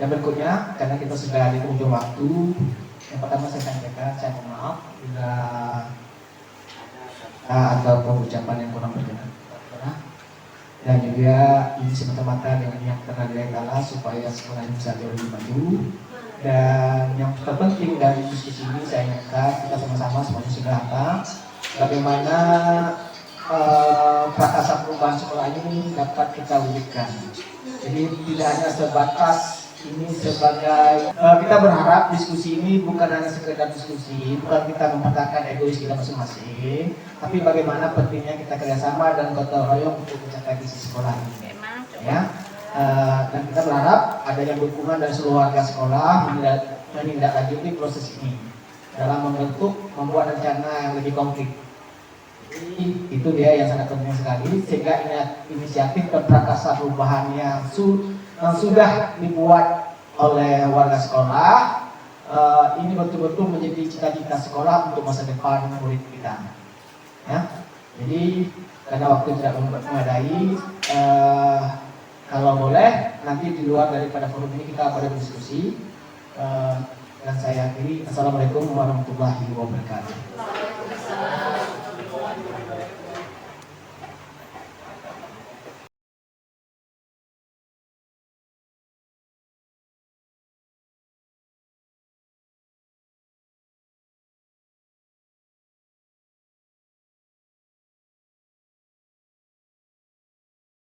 Yang berikutnya, karena kita sudah di ujung waktu, yang pertama saya sampaikan, saya mohon maaf bila atau ucapan yang kurang berkenan. Dan juga ini semata-mata dengan yang terhadap Allah supaya sekolah ini bisa jauh lebih maju. Dan yang terpenting dari diskusi ini saya ingatkan kita sama-sama semuanya sudah datang bagaimana prakarsa perubahan sekolah ini dapat kita wujudkan. Jadi tidak hanya sebatas ini sebagai kita berharap diskusi ini bukan hanya sekedar diskusi, bukan kita mempertahankan egois kita masing-masing, tapi bagaimana pentingnya kita kerjasama dan gotong royong untuk mencapai visi sekolah ini. Ya, dan kita berharap adanya dukungan dari seluruh warga sekolah menindaklanjuti proses ini dalam membuat rencana yang lebih konkret. Jadi itu dia yang sangat penting sekali, sehingga inisiatif dan prakarsa perubahan yang sudah dibuat oleh warga sekolah ini betul-betul menjadi cita-cita sekolah untuk masa depan murid kita. Ya, jadi karena waktu tidak memadai, kalau boleh nanti di luar daripada forum ini kita pada diskusi. Dan saya akhiri, assalamualaikum warahmatullahi wabarakatuh.